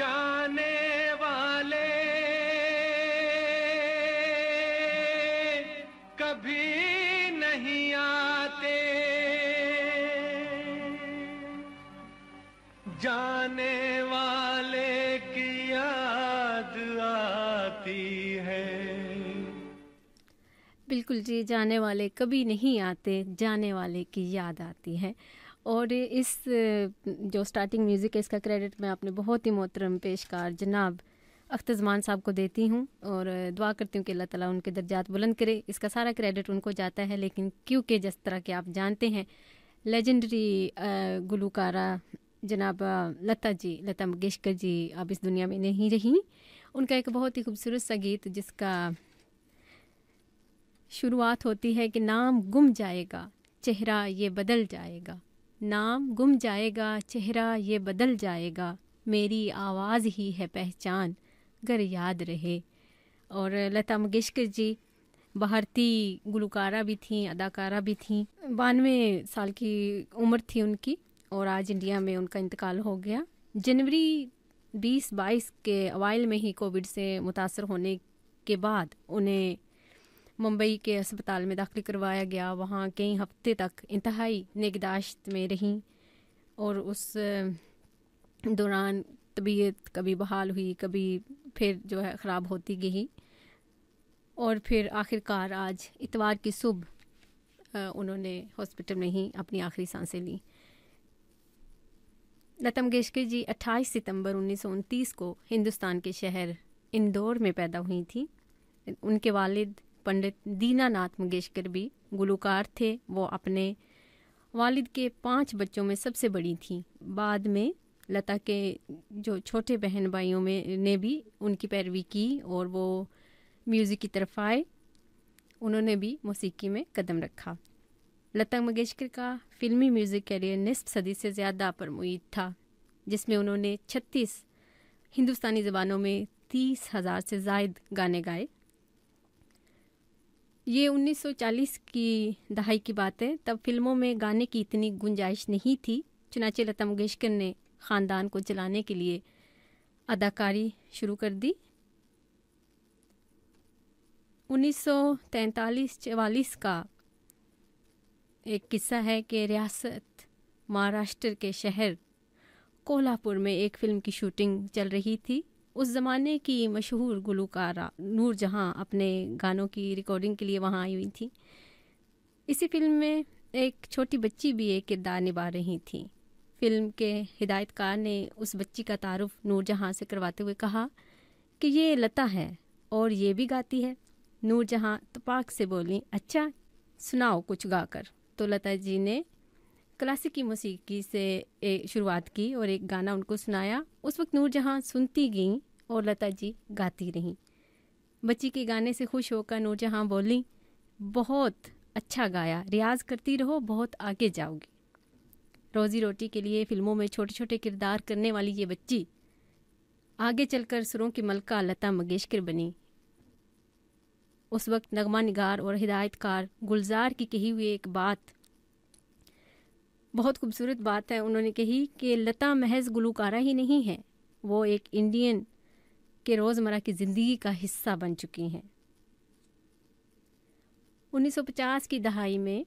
जाने वाले कभी नहीं आते, जाने वाले की याद आती है। बिल्कुल जी, जाने वाले कभी नहीं आते, जाने वाले की याद आती है। और इस जो स्टार्टिंग म्यूज़िक है इसका क्रेडिट मैं अपने बहुत ही मोहतरम पेशकार जनाब अख्तरज़मान साहब को देती हूँ और दुआ करती हूँ कि अल्लाह ताला उनके दर्जात बुलंद करे। इसका सारा क्रेडिट उनको जाता है, लेकिन क्योंकि जिस तरह के आप जानते हैं लेजेंडरी गुलकारा जनाब लता मंगेशकर जी अब इस दुनिया में नहीं रही। उनका एक बहुत ही खूबसूरत सा गीत जिसका शुरुआत होती है कि नाम गुम जाएगा चेहरा ये बदल जाएगा, नाम गुम जाएगा चेहरा ये बदल जाएगा, मेरी आवाज़ ही है पहचान गर याद रहे। और लता मंगेशकर जी भारतीय गुलकारा भी थीं, अदाकारा भी थीं। 92 साल की उम्र थी उनकी और आज इंडिया में उनका इंतकाल हो गया। जनवरी 2022 के अवाइल में ही कोविड से मुतासर होने के बाद उन्हें मुंबई के अस्पताल में दाखिल करवाया गया। वहाँ कई हफ्ते तक इंतहाई निगहदाश्त में रहीं और उस दौरान तबीयत कभी बहाल हुई, कभी फिर जो है ख़राब होती गई और फिर आखिरकार आज इतवार की सुबह उन्होंने हॉस्पिटल में ही अपनी आखिरी सांसें ली। लता मंगेशकर जी 28 सितंबर 1929 को हिंदुस्तान के शहर इंदौर में पैदा हुई थी। उनके वालिद पंडित दीनानाथ मंगेशकर भी गुलकार थे। वो अपने वालिद के 5 बच्चों में सबसे बड़ी थीं। बाद में लता के जो छोटे बहन भाइयों में ने भी उनकी पैरवी की और वो म्यूज़िक की तरफ आए। उन्होंने भी मौसीकी में कदम रखा। लता मंगेशकर का फिल्मी म्यूज़िक कैरियर निस्फ सदी से ज़्यादा पर मुईद था, जिसमें उन्होंने 36 हिंदुस्तानी ज़बानों में 30,000 से ज़ायद गाने गाए। ये 1940 की दहाई की बात है। तब फिल्मों में गाने की इतनी गुंजाइश नहीं थी, चुनाचे लता मंगेशकर ने ख़ानदान को चलाने के लिए अदाकारी शुरू कर दी। 1943-44 का एक किस्सा है कि रियासत महाराष्ट्र के शहर कोल्हापुर में एक फ़िल्म की शूटिंग चल रही थी। उस ज़माने की मशहूर गुलकारा नूरजहां अपने गानों की रिकॉर्डिंग के लिए वहां आई हुई थी। इसी फिल्म में एक छोटी बच्ची भी एक किरदार निभा रही थी। फिल्म के हिदायतकार ने उस बच्ची का तारुफ नूरजहां से करवाते हुए कहा कि ये लता है और ये भी गाती है। नूरजहां तपाक से बोली, अच्छा सुनाओ कुछ गाकर। तो लता जी ने क्लासिकी मौसीकी से शुरुआत की और एक गाना उनको सुनाया। उस वक्त नूरजहां सुनती गईं और लता जी गाती रहीं। बच्ची के गाने से खुश होकर नूरजहां बोली, बहुत अच्छा गाया, रियाज करती रहो, बहुत आगे जाओगी। रोज़ी रोटी के लिए फ़िल्मों में छोटे छोटे किरदार करने वाली ये बच्ची आगे चलकर सुरों की मलका लता मंगेशकर बनी। उस वक्त नगमा निगार और हिदायतकार गुलजार की कही हुई एक बात बहुत खूबसूरत बात है। उन्होंने कही कि लता महज गुलकारा ही नहीं है, वो एक इंडियन के रोज़मर्रा की ज़िंदगी का हिस्सा बन चुकी हैं। 1950 की दहाई में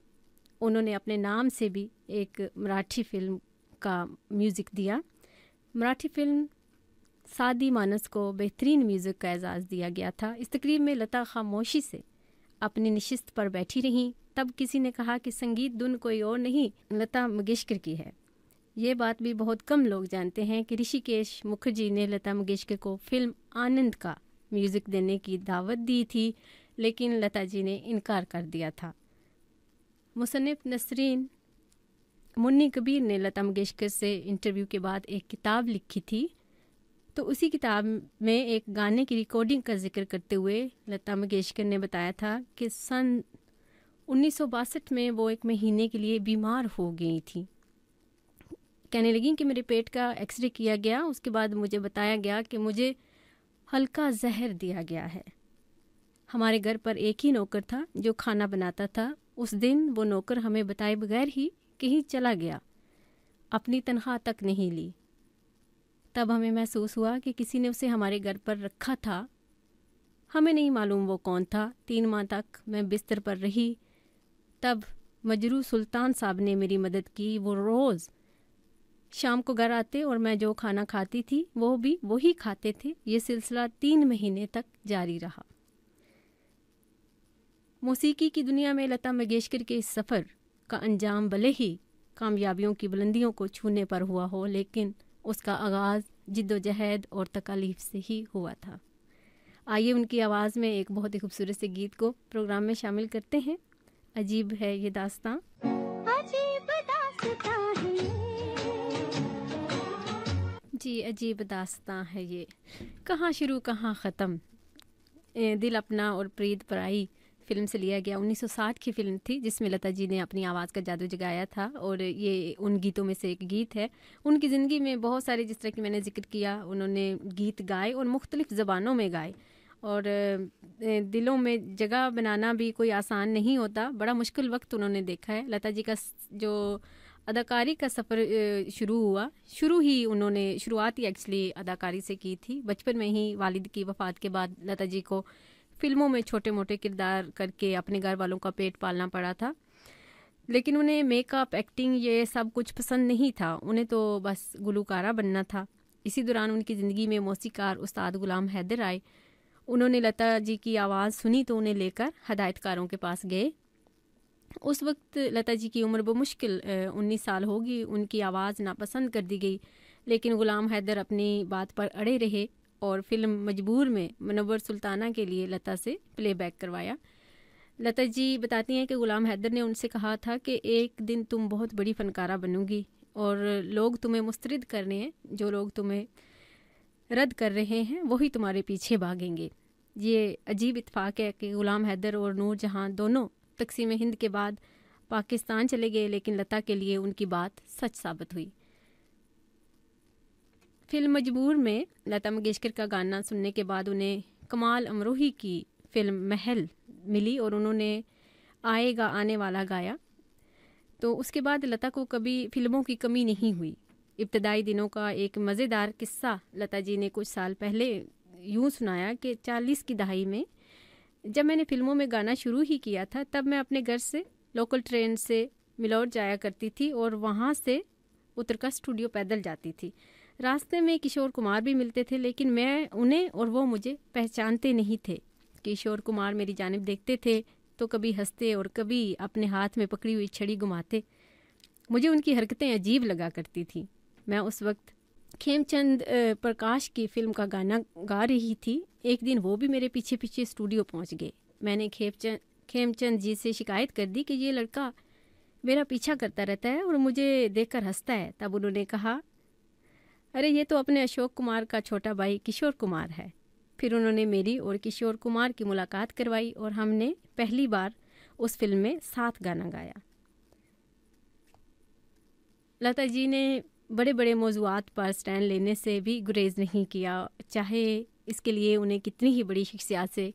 उन्होंने अपने नाम से भी एक मराठी फ़िल्म का म्यूज़िक दिया। मराठी फ़िल्म सादी मानस को बेहतरीन म्यूज़िक का एजाज़ दिया गया था। इस तकरीब में लता खामोशी से अपनी नशिस्त पर बैठी रहीं। तब किसी ने कहा कि संगीत धुन कोई और नहीं, लता मंगेशकर की है। ये बात भी बहुत कम लोग जानते हैं कि ऋषिकेश मुखर्जी ने लता मंगेशकर को फिल्म आनंद का म्यूज़िक देने की दावत दी थी, लेकिन लता जी ने इनकार कर दिया था। मुसन्निफ़ नसरीन मुन्नी कबीर ने लता मंगेशकर से इंटरव्यू के बाद एक किताब लिखी थी। तो उसी किताब में एक गाने की रिकॉर्डिंग का जिक्र करते हुए लता मंगेशकर ने बताया था कि सन 1962 में वो एक महीने के लिए बीमार हो गई थी। कहने लगी कि मेरे पेट का एक्सरे किया गया, उसके बाद मुझे बताया गया कि मुझे हल्का जहर दिया गया है। हमारे घर पर एक ही नौकर था जो खाना बनाता था। उस दिन वो नौकर हमें बताए बगैर ही कहीं चला गया, अपनी तनख्वाह तक नहीं ली। तब हमें महसूस हुआ कि किसी ने उसे हमारे घर पर रखा था। हमें नहीं मालूम वो कौन था। 3 माह तक मैं बिस्तर पर रही। तब मजरू सुल्तान साहब ने मेरी मदद की। वो रोज़ शाम को घर आते और मैं जो खाना खाती थी वो भी वही खाते थे। ये सिलसिला 3 महीने तक जारी रहा। मौसीकी की दुनिया में लता मंगेशकर के इस सफ़र का अंजाम भले ही कामयाबियों की बुलंदियों को छूने पर हुआ हो, लेकिन उसका आगाज़ जिद्दोजहद और तकालीफ से ही हुआ था। आइए उनकी आवाज़ में एक बहुत ही खूबसूरत से गीत को प्रोग्राम में शामिल करते हैं। अजीब है ये दास्तां। अजीब दास्तां है जी, अजीब दास्तां है ये, कहाँ शुरू कहाँ ख़त्म। दिल अपना और प्रीत पराई फ़िल्म से लिया गया 1960 की फ़िल्म थी, जिसमें लता जी ने अपनी आवाज़ का जादू जगाया था और ये उन गीतों में से एक गीत है। उनकी ज़िंदगी में बहुत सारे, जिस तरह कि मैंने ज़िक्र किया, उन्होंने गीत गाए और मुख्तलिफ़ ज़बानों में गाए और दिलों में जगह बनाना भी कोई आसान नहीं होता। बड़ा मुश्किल वक्त उन्होंने देखा है। लता जी का जो अदाकारी का सफ़र शुरू ही उन्होंने शुरुआत ही एक्चुअली अदाकारी से की थी। बचपन में ही वालिद की वफ़ात के बाद लता जी को फ़िल्मों में छोटे मोटे किरदार करके अपने घर वालों का पेट पालना पड़ा था, लेकिन उन्हें मेकअप, एक्टिंग ये सब कुछ पसंद नहीं था। उन्हें तो बस गुलकारा बनना था। इसी दौरान उनकी ज़िंदगी में मौसीकार उस्ताद गुलाम हैदर आए। उन्होंने लता जी की आवाज़ सुनी तो उन्हें लेकर हदायतकारों के पास गए। उस वक्त लता जी की उम्र बमुश्किल 19 साल होगी। उनकी आवाज़ नापसंद कर दी गई, लेकिन गुलाम हैदर अपनी बात पर अड़े रहे और फिल्म मजबूर में मुनव्वर सुल्ताना के लिए लता से प्लेबैक करवाया। लता जी बताती हैं कि गुलाम हैदर ने उनसे कहा था कि एक दिन तुम बहुत बड़ी फ़नकारा बनोगी और लोग तुम्हें मुस्तरद कर रहे हैं, जो लोग तुम्हें रद्द कर रहे हैं वही तुम्हारे पीछे भागेंगे। ये अजीब इत्तेफाक है कि गुलाम हैदर और नूर जहां दोनों तकसीम हिंद के बाद पाकिस्तान चले गए, लेकिन लता के लिए उनकी बात सच साबित हुई। फिल्म मजबूर में लता मंगेशकर का गाना सुनने के बाद उन्हें कमाल अमरोही की फिल्म महल मिली और उन्होंने आएगा आने वाला गाया। तो उसके बाद लता को कभी फिल्मों की कमी नहीं हुई। इब्तदाई दिनों का एक मज़ेदार किस्सा लता जी ने कुछ साल पहले यूँ सुनाया कि 40 की दहाई में जब मैंने फ़िल्मों में गाना शुरू ही किया था, तब मैं अपने घर से लोकल ट्रेन से मिलौर जाया करती थी और वहाँ से उतरकर स्टूडियो पैदल जाती थी। रास्ते में किशोर कुमार भी मिलते थे, लेकिन मैं उन्हें और वो मुझे पहचानते नहीं थे। किशोर कुमार मेरी जानिब देखते थे तो कभी हंसते और कभी अपने हाथ में पकड़ी हुई छड़ी घुमाते। मुझे उनकी हरकतें अजीब लगा करती थी। मैं उस वक्त खेमचंद प्रकाश की फ़िल्म का गाना गा रही थी। एक दिन वो भी मेरे पीछे पीछे स्टूडियो पहुंच गए। मैंने खेमचंद जी से शिकायत कर दी कि ये लड़का मेरा पीछा करता रहता है और मुझे देखकर हंसता है। तब उन्होंने कहा, अरे ये तो अपने अशोक कुमार का छोटा भाई किशोर कुमार है। फिर उन्होंने मेरी और किशोर कुमार की मुलाकात करवाई और हमने पहली बार उस फिल्म में साथ गाना गाया। लता जी ने बड़े बड़े मौज़ूआत पर स्टैंड लेने से भी गुरेज नहीं किया, चाहे इसके लिए उन्हें कितनी ही बड़ी शख्सियत से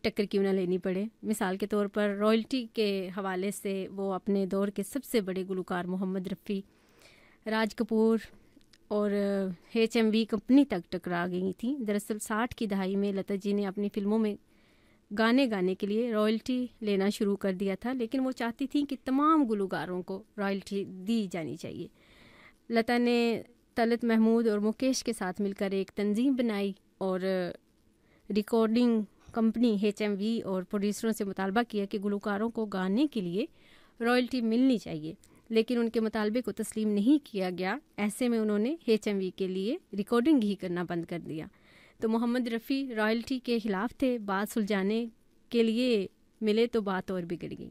टक्कर क्यों ना लेनी पड़े। मिसाल के तौर पर रॉयल्टी के हवाले से वो अपने दौर के सबसे बड़े गुलकार मोहम्मद रफ़ी, राज कपूर और HMV कंपनी तक टकरा गई थी। दरअसल 60 की दहाई में लता जी ने अपनी फ़िल्मों में गाने के लिए रॉयल्टी लेना शुरू कर दिया था, लेकिन वो चाहती थी कि तमाम गुलकारों को रॉयल्टी दी जानी चाहिए। लता ने तलत महमूद और मुकेश के साथ मिलकर एक तंजीम बनाई और रिकॉर्डिंग कंपनी HMV और प्रोड्यूसरों से मुतालबा किया कि गुलकारों को गाने के लिए रॉयल्टी मिलनी चाहिए, लेकिन उनके मुतालबे को तस्लीम नहीं किया गया। ऐसे में उन्होंने HMV के लिए रिकॉर्डिंग ही करना बंद कर दिया। तो मोहम्मद रफ़ी रॉयल्टी के ख़िलाफ़ थे। बात सुलझाने के लिए मिले तो बात और बिगड़ गई।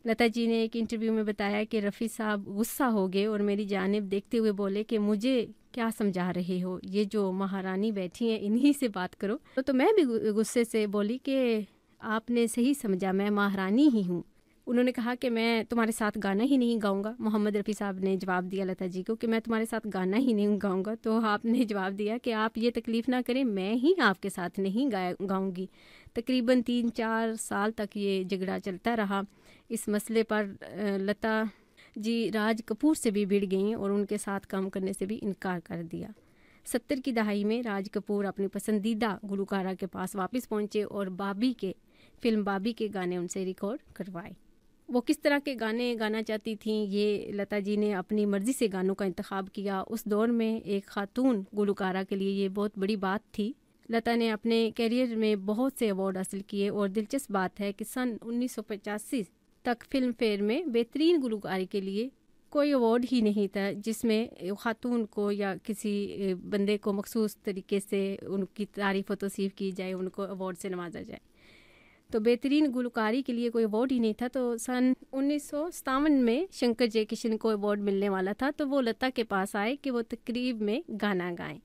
लता जी ने एक इंटरव्यू में बताया कि रफ़ी साहब गुस्सा हो गए और मेरी जानिब देखते हुए बोले कि मुझे क्या समझा रहे हो, ये जो महारानी बैठी हैं इन्हीं से बात करो। तो मैं भी गुस्से से बोली कि आपने सही समझा, मैं महारानी ही हूँ। उन्होंने कहा कि मैं तुम्हारे साथ गाना ही नहीं गाऊंगा। मोहम्मद रफ़ी साहब ने जवाब दिया लता जी को कि मैं तुम्हारे साथ गाना ही नहीं गाऊंगा। तो आपने जवाब दिया कि आप ये तकलीफ़ ना करें, मैं ही आपके साथ नहीं गाऊंगी। तकरीबन 3-4 साल तक ये झगड़ा चलता रहा। इस मसले पर लता जी राज कपूर से भी भिड़ गईं और उनके साथ काम करने से भी इनकार कर दिया। 70 की दहाई में राज कपूर अपनी पसंदीदा गुलकारा के पास वापस पहुंचे और फिल्म बाबी के गाने उनसे रिकॉर्ड करवाए। वो किस तरह के गाने गाना चाहती थीं, ये लता जी ने अपनी मर्ज़ी से गानों का इंतखाब किया। उस दौर में एक ख़ातून गुलकारा के लिए ये बहुत बड़ी बात थी। लता ने अपने कैरियर में बहुत से अवार्ड हासिल किए और दिलचस्प बात है कि सन 1985 तक फिल्म फेयर में बेहतरीन गुलकारी के लिए कोई अवार्ड ही नहीं था जिसमें ख़ातून को या किसी बंदे को मखसूस तरीके से उनकी तारीफ़ व तौसीफ़ की जाए, उनको अवार्ड से नवाजा जाए। तो बेहतरीन गुलकारी के लिए कोई अवार्ड ही नहीं था। तो सन 1957 में शंकर जयकिशन को अवार्ड मिलने वाला था, तो वो लता के पास आए कि वो तकरीब में गाना गाएं।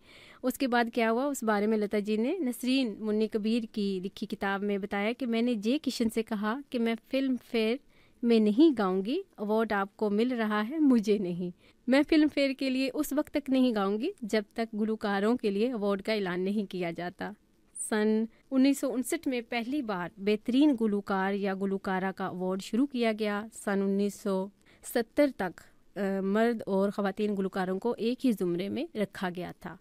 उसके बाद क्या हुआ, उस बारे में लता जी ने नसरीन मुन्नी कबीर की लिखी किताब में बताया कि मैंने जय किशन से कहा कि मैं फिल्म फेयर में नहीं गाऊंगी, अवार्ड आपको मिल रहा है, मुझे नहीं। मैं फिल्म फेयर के लिए उस वक्त तक नहीं गाऊंगी जब तक गुलकारों के लिए अवार्ड का ऐलान नहीं किया जाता। सन 1959 में पहली बार बेहतरीन गुलकार या गुलकारा का अवार्ड शुरू किया गया। सन 1970 तक मर्द और ख़वातीन गुलकारों को एक ही ज़ुमरे में रखा गया था।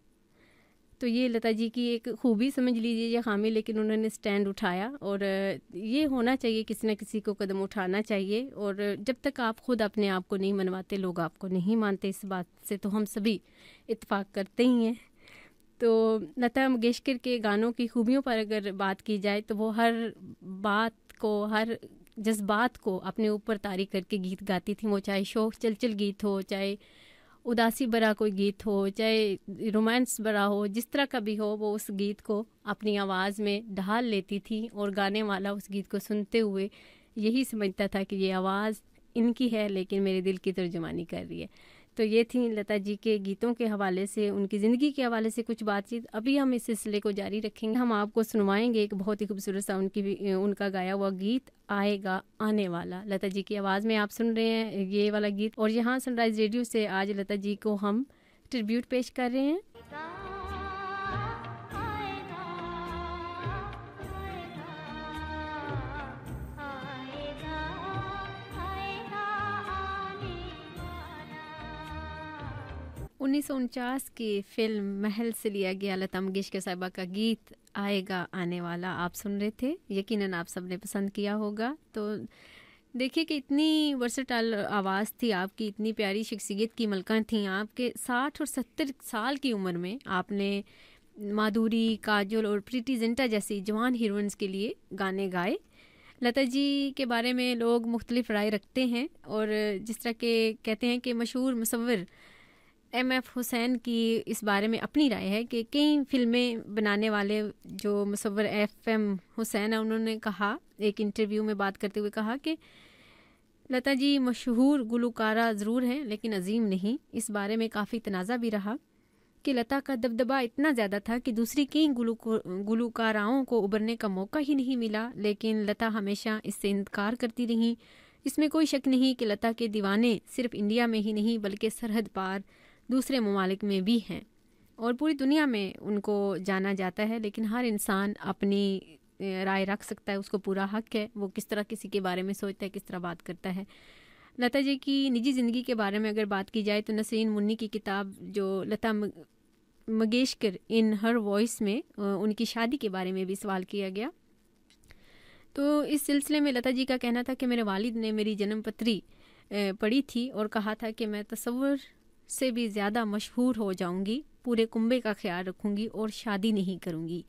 तो ये लता जी की एक खूबी समझ लीजिए या खामी, लेकिन उन्होंने स्टैंड उठाया और ये होना चाहिए, किसी न किसी को कदम उठाना चाहिए। और जब तक आप खुद अपने आप को नहीं मनवाते, लोग आपको नहीं मानते, इस बात से तो हम सभी इत्तेफाक करते ही हैं। तो लता मंगेशकर के गानों की खूबियों पर अगर बात की जाए तो वो हर बात को, हर जज्बात को अपने ऊपर तारी करके गीत गाती थी। वो चाहे शौक चलचल गीत हो, चाहे उदासी भरा कोई गीत हो, चाहे रोमांस भरा हो, जिस तरह का भी हो, वो उस गीत को अपनी आवाज़ में ढाल लेती थी और गाने वाला उस गीत को सुनते हुए यही समझता था कि ये आवाज़ इनकी है लेकिन मेरे दिल की तर्जुमानी कर रही है। तो ये थी लता जी के गीतों के हवाले से, उनकी ज़िंदगी के हवाले से कुछ बातचीत। अभी हम इस सिलसिले को जारी रखेंगे। हम आपको सुनवाएंगे एक बहुत ही खूबसूरत सा उनका गाया हुआ गीत आएगा आने वाला। लता जी की आवाज़ में आप सुन रहे हैं ये वाला गीत। और यहाँ सनराइज़ रेडियो से आज लता जी को हम ट्रिब्यूट पेश कर रहे हैं। उन्नीस 1949 की फिल्म महल से लिया गया लता मंगेशकर साहिबा का गीत आएगा आने वाला आप सुन रहे थे। यकीनन आप सबने पसंद किया होगा। तो देखिए कि इतनी वर्सेटाइल आवाज़ थी आपकी, इतनी प्यारी शख्सियत की मलका थी आपके। 60 और 70 साल की उम्र में आपने माधुरी, काजोल और प्रीति जिंटा जैसी जवान हीरोइंस के लिए गाने गाए। लता जी के बारे में लोग मुख्तलिफ राय रखते हैं और जिस तरह के कहते हैं कि मशहूर मुसव्विर M.F. हुसैन की इस बारे में अपनी राय है कि कई फिल्में बनाने वाले जो मुसव्विर F.M. हुसैन है, उन्होंने कहा, एक इंटरव्यू में बात करते हुए कहा कि लता जी मशहूर गुलकारा ज़रूर हैं लेकिन अजीम नहीं। इस बारे में काफ़ी तनाज़ा भी रहा कि लता का दबदबा इतना ज़्यादा था कि दूसरी कई गुलकाराओं को उभरने का मौका ही नहीं मिला, लेकिन लता हमेशा इससे इनकार करती रहीं। इसमें कोई शक नहीं कि लता के दीवाने सिर्फ इंडिया में ही नहीं बल्कि सरहद पार दूसरे ममालिक में भी हैं और पूरी दुनिया में उनको जाना जाता है। लेकिन हर इंसान अपनी राय रख सकता है, उसको पूरा हक है, वो किस तरह किसी के बारे में सोचता है, किस तरह बात करता है। लता जी की निजी ज़िंदगी के बारे में अगर बात की जाए तो नसरीन मुन्नी की किताब जो लता मंगेशकर इन हर वॉइस में उनकी शादी के बारे में भी सवाल किया गया। तो इस सिलसिले में लता जी का कहना था कि मेरे वालिद ने मेरी जन्मपत्री पढ़ी थी और कहा था कि मैं तसव्वुर से भी ज़्यादा मशहूर हो जाऊंगी, पूरे कुंबे का ख्याल रखूंगी और शादी नहीं करूंगी।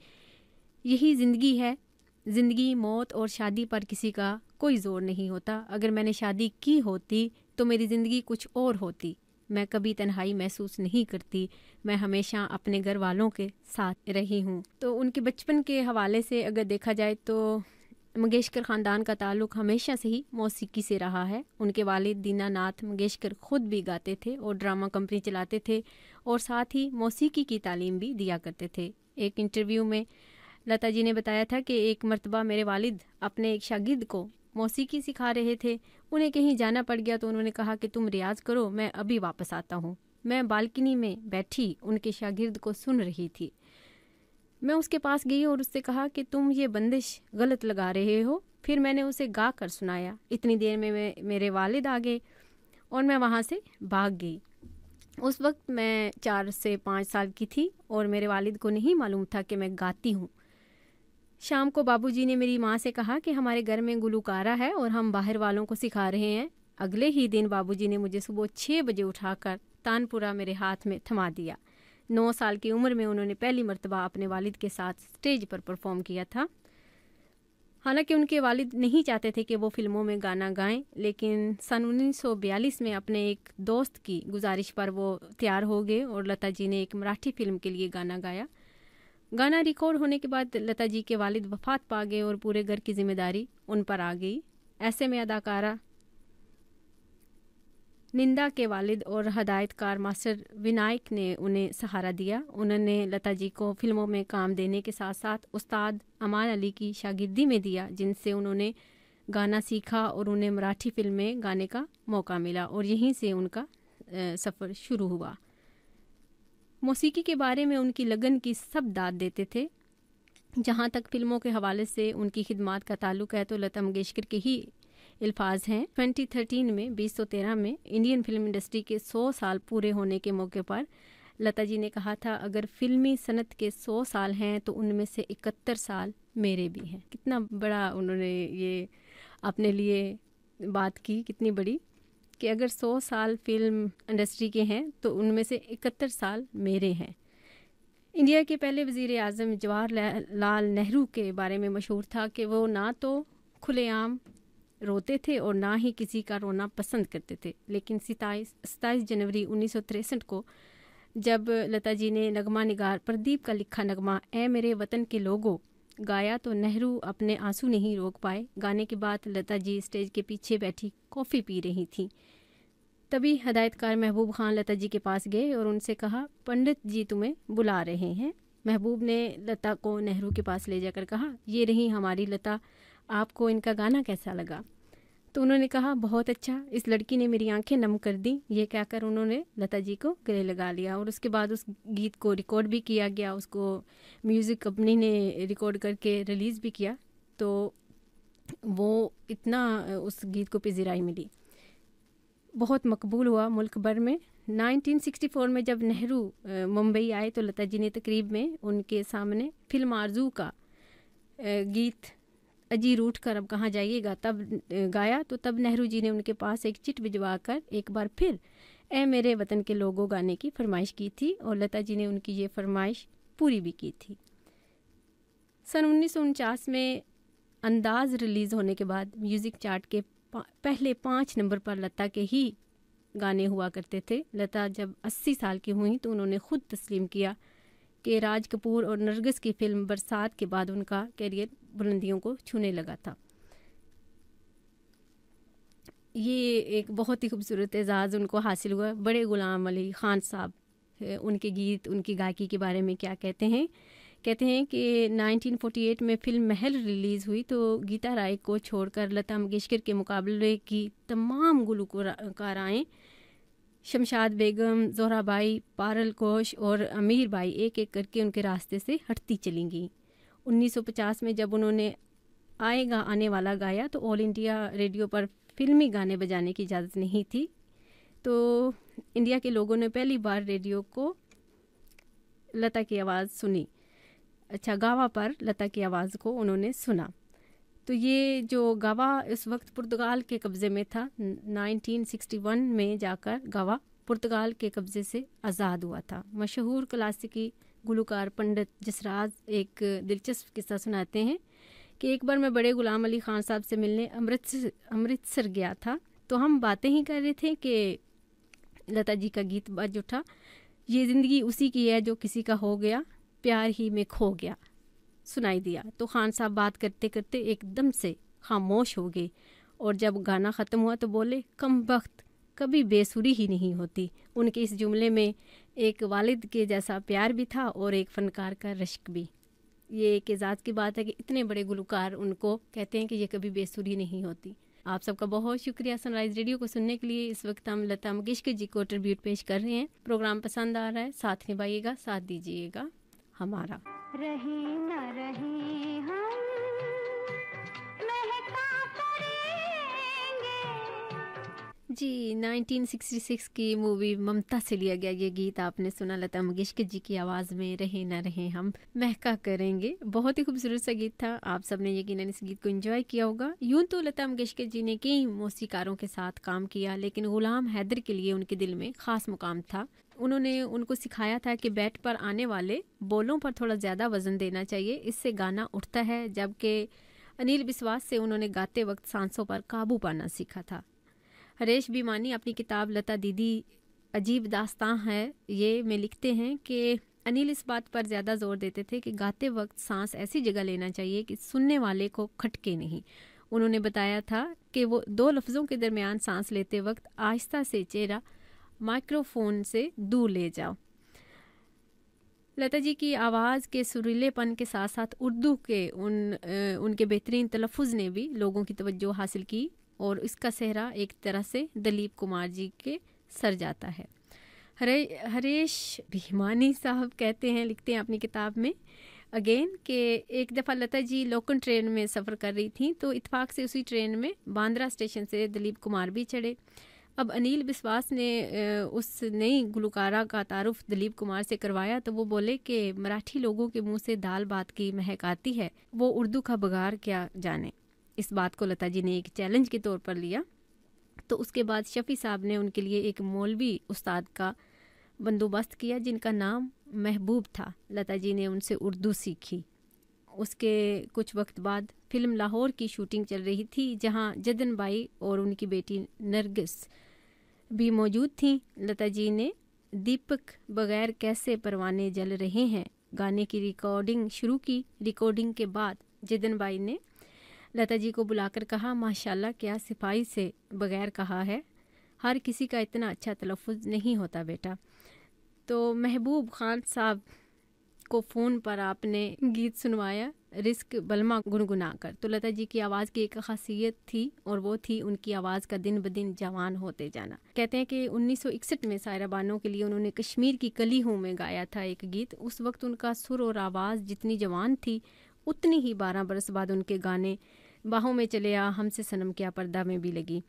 यही ज़िंदगी है, ज़िंदगी, मौत और शादी पर किसी का कोई ज़ोर नहीं होता। अगर मैंने शादी की होती तो मेरी ज़िंदगी कुछ और होती। मैं कभी तन्हाई महसूस नहीं करती, मैं हमेशा अपने घर वालों के साथ रही हूँ। तो उनके बचपन के हवाले से अगर देखा जाए तो मंगेशकर ख़ानदान का ताल्लुक़ हमेशा से ही मौसीकी से रहा है। उनके वालिद दीनानाथ मंगेशकर ख़ुद भी गाते थे और ड्रामा कंपनी चलाते थे और साथ ही मौसीकी की तालीम भी दिया करते थे। एक इंटरव्यू में लता जी ने बताया था कि एक मर्तबा मेरे वालिद अपने एक शागिर्द को मौसीकी सिखा रहे थे, उन्हें कहीं जाना पड़ गया तो उन्होंने कहा कि तुम रियाज़ करो, मैं अभी वापस आता हूँ। मैं बालकनी में बैठी उनके शागिर्द को सुन रही थी। मैं उसके पास गई और उससे कहा कि तुम ये बंदिश गलत लगा रहे हो। फिर मैंने उसे गा कर सुनाया। इतनी देर में मेरे वालिद आ गए और मैं वहाँ से भाग गई। उस वक्त मैं 4 से 5 साल की थी और मेरे वालिद को नहीं मालूम था कि मैं गाती हूँ। शाम को बाबूजी ने मेरी माँ से कहा कि हमारे घर में गुलकारा है और हम बाहर वालों को सिखा रहे हैं। अगले ही दिन बाबूजी ने मुझे सुबह 6 बजे उठाकर तानपुरा मेरे हाथ में थमा दिया। 9 साल की उम्र में उन्होंने पहली मर्तबा अपने वालिद के साथ स्टेज पर परफॉर्म किया था। हालांकि उनके वालिद नहीं चाहते थे कि वो फिल्मों में गाना गाएं, लेकिन सन 1942 में अपने एक दोस्त की गुजारिश पर वो तैयार हो गए और लता जी ने एक मराठी फिल्म के लिए गाना गाया। गाना रिकॉर्ड होने के बाद लता जी के वालिद वफात पा गए और पूरे घर की जिम्मेदारी उन पर आ गई। ऐसे में अदाकारा निंदा के वालिद और हदायतकार मास्टर विनायक ने उन्हें सहारा दिया। उन्होंने लता जी को फिल्मों में काम देने के साथ साथ उस्ताद अमान अली की शागिर्दी में दिया, जिनसे उन्होंने गाना सीखा और उन्हें मराठी फिल्म में गाने का मौका मिला और यहीं से उनका सफ़र शुरू हुआ। मौसीकी के बारे में उनकी लगन की सब दाद देते थे। जहाँ तक फिल्मों के हवाले से उनकी खिदमात का ताल्लुक है तो लता मंगेशकर के ही अल्फाज हैं। 2013 में 2013 में इंडियन फिल्म इंडस्ट्री के 100 साल पूरे होने के मौके पर लता जी ने कहा था, अगर फिल्मी सनत के 100 साल हैं तो उनमें से 71 साल मेरे भी हैं। कितना बड़ा उन्होंने ये अपने लिए बात की, कितनी बड़ी, कि अगर 100 साल फिल्म इंडस्ट्री के हैं तो उनमें से 71 साल मेरे हैं। इंडिया के पहले वज़ीर आज़म जवाहरलाल नेहरू के बारे में मशहूर था कि वो ना तो खुलेआम रोते थे और ना ही किसी का रोना पसंद करते थे। लेकिन 27 जनवरी 1963 को जब लता जी ने नगमा निगार प्रदीप का लिखा नगमा ए मेरे वतन के लोगों गाया तो नेहरू अपने आंसू नहीं रोक पाए। गाने के बाद लता जी स्टेज के पीछे बैठी कॉफ़ी पी रही थी। तभी हदायतकार महबूब खान लता जी के पास गए और उनसे कहा, पंडित जी तुम्हें बुला रहे हैं। महबूब ने लता को नेहरू के पास ले जाकर कहा, ये रही हमारी लता, आपको इनका गाना कैसा लगा? तो उन्होंने कहा, बहुत अच्छा, इस लड़की ने मेरी आंखें नम कर दी। ये कहकर उन्होंने लता जी को गले लगा लिया और उसके बाद उस गीत को रिकॉर्ड भी किया गया। उसको म्यूज़िक कंपनी ने रिकॉर्ड करके रिलीज़ भी किया। तो वो इतना उस गीत को पज़ीराई मिली, बहुत मकबूल हुआ मुल्क भर में। 1964 में जब नेहरू मुंबई आए तो लता जी ने तकरीब में उनके सामने फिल्म आरजू का गीत अजी रूठ कर अब कहाँ जाइएगा तब गाया। तो तब नेहरू जी ने उनके पास एक चिट भिजवा कर एक बार फिर ए मेरे वतन के लोगों गाने की फरमाइश की थी और लता जी ने उनकी ये फरमाइश पूरी भी की थी। सन 1949 में अंदाज रिलीज़ होने के बाद म्यूज़िक चार्ट के पहले 5 नंबर पर लता के ही गाने हुआ करते थे। लता जब 80 साल की हुई तो उन्होंने ख़ुद तस्लीम किया कि राज कपूर और नरगिस की फिल्म बरसात के बाद उनका कैरियर बुलंदियों को छूने लगा था। ये एक बहुत ही खूबसूरत एजाज़ उनको हासिल हुआ। बड़े गुलाम अली खान साहब उनके गीत, उनकी गायकी के बारे में क्या कहते हैं कि 1948 में फिल्म महल रिलीज़ हुई तो गीता राय को छोड़कर लता मंगेशकर के मुकाबले की तमाम गुलकाराएँ शमशाद बेगम, ज़ोहराबाई, पारल घोष और अमीर बाई एक एक करके उनके रास्ते से हटती चली गई। 1950 में जब उन्होंने आएगा आने वाला गाया तो ऑल इंडिया रेडियो पर फिल्मी गाने बजाने की इजाज़त नहीं थी। तो इंडिया के लोगों ने पहली बार रेडियो को लता की आवाज़ सुनी। अच्छा, गावा पर लता की आवाज़ को उन्होंने सुना। तो ये जो गावा इस वक्त पुर्तगाल के कब्ज़े में था। 1961 में जाकर गावा पुर्तगाल के कब्ज़े से आज़ाद हुआ था। मशहूर क्लासिकी गुलकार पंडित जसराज एक दिलचस्प किस्सा सुनाते हैं कि एक बार मैं बड़े गुलाम अली खान साहब से मिलने अमृतसर गया था। तो हम बातें ही कर रहे थे कि लता जी का गीत बज उठा, ये ज़िंदगी उसी की है जो किसी का हो गया, प्यार ही में खो गया, सुनाई दिया। तो खान साहब बात करते करते एकदम से खामोश हो गए और जब गाना ख़त्म हुआ तो बोले, कम वक्त कभी बेसुरी ही नहीं होती। उनके इस जुमले में एक वालिद के जैसा प्यार भी था और एक फ़नकार का रश्क भी। ये एक एजाज़ की बात है कि इतने बड़े गुलकार उनको कहते हैं कि ये कभी बेसुरी नहीं होती। आप सबका बहुत शुक्रिया सनराइज़ रेडियो को सुनने के लिए। इस वक्त हम लता मंगेशकर जी को ट्रिब्यूट पेश कर रहे हैं। प्रोग्राम पसंद आ रहा है, साथ निभाइएगा, साथ दीजिएगा हमारा। रहे न रहे हम महका करेंगे, जी, 1966 की मूवी ममता से लिया गया ये गीत आपने सुना, लता मंगेशकर जी की आवाज़ में रहे ना रहे हम महका करेंगे। बहुत ही खूबसूरत सा गीत था, आप सबने यकीनन इस गीत को एंजॉय किया होगा। यूं तो लता मंगेशकर जी ने कई मौसीकारों के साथ काम किया, लेकिन गुलाम हैदर के लिए उनके दिल में ख़ास मुकाम था। उन्होंने उनको सिखाया था कि बैट पर आने वाले बोलों पर थोड़ा ज़्यादा वज़न देना चाहिए, इससे गाना उठता है। जबकि अनिल बिस्वास से उन्होंने गाते वक्त सांसों पर काबू पाना सीखा था। हरेश बीमानी अपनी किताब लता दीदी अजीब दास्तां है ये में लिखते हैं कि अनिल इस बात पर ज़्यादा जोर देते थे कि गाते वक्त सांस ऐसी जगह लेना चाहिए कि सुनने वाले को खटके नहीं। उन्होंने बताया था कि वो दो लफ्ज़ों के दरमियान सांस लेते वक्त आहिस्ता से चेहरा माइक्रोफोन से दूर ले जाओ। लता जी की आवाज़ के सुरीलेपन के साथ साथ उर्दू के उनके बेहतरीन तलफ़ुज़ ने भी लोगों की तवज्जो हासिल की और इसका सेहरा एक तरह से दिलीप कुमार जी के सर जाता है। हरेश भीमानी साहब कहते हैं, लिखते हैं अपनी किताब में अगेन कि एक दफ़ा लता जी लोकल ट्रेन में सफ़र कर रही थी तो इत्तेफाक से उसी ट्रेन में बांद्रा स्टेशन से दिलीप कुमार भी चढ़े। अब अनिल बिस्वास ने उस नई गुलकारा का तारुफ दिलीप कुमार से करवाया तो वो बोले कि मराठी लोगों के मुंह से दाल बात की महक आती है, वो उर्दू का बगार क्या जाने। इस बात को लता जी ने एक चैलेंज के तौर पर लिया। तो उसके बाद शफ़ी साहब ने उनके लिए एक मौलवी उस्ताद का बंदोबस्त किया जिनका नाम महबूब था। लता जी ने उनसे उर्दू सीखी। उसके कुछ वक्त बाद फिल्म लाहौर की शूटिंग चल रही थी जहां जदन बाई और उनकी बेटी नरगिस भी मौजूद थीं। लता जी ने दीपक बगैर कैसे परवाने जल रहे हैं गाने की रिकॉर्डिंग शुरू की। रिकॉर्डिंग के बाद जदन बाई ने लता जी को बुलाकर कहा, माशाल्लाह क्या सिपाही से बगैर कहा है, हर किसी का इतना अच्छा तलफ़ुज़ नहीं होता बेटा। तो महबूब खान साहब को फ़ोन पर आपने गीत सुनवाया रिस्क बलमा गुनगुना कर। तो लता जी की आवाज़ की एक ख़ासियत थी और वो थी उनकी आवाज़ का दिन ब दिन जवान होते जाना। कहते हैं कि 1961 में सायरा बानो के लिए उन्होंने कश्मीर की कली हूँ में गाया था एक गीत। उस वक्त उनका सुर और आवाज़ जितनी जवान थी उतनी ही 12 बरस बाद उनके गाने बाहों में चले आ, हमसे सनम क्या पर्दा में भी लगी।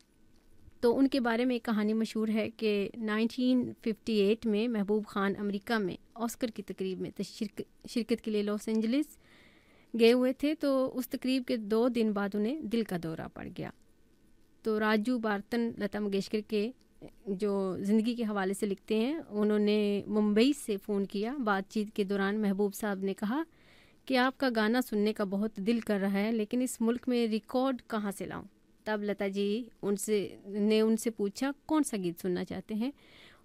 तो उनके बारे में एक कहानी मशहूर है कि 1958 में महबूब खान अमेरिका में ऑस्कर की तकरीब में शिरकत के लिए लॉस एंजलिस गए हुए थे। तो उस तकरीब के 2 दिन बाद उन्हें दिल का दौरा पड़ गया। तो राजू बार्तन लता मंगेशकर के जो ज़िंदगी के हवाले से लिखते हैं, उन्होंने मुंबई से फ़ोन किया। बातचीत के दौरान महबूब साहब ने कहा कि आपका गाना सुनने का बहुत दिल कर रहा है, लेकिन इस मुल्क में रिकॉर्ड कहाँ से लाऊं। तब लता जी उनसे पूछा कौन सा गीत सुनना चाहते हैं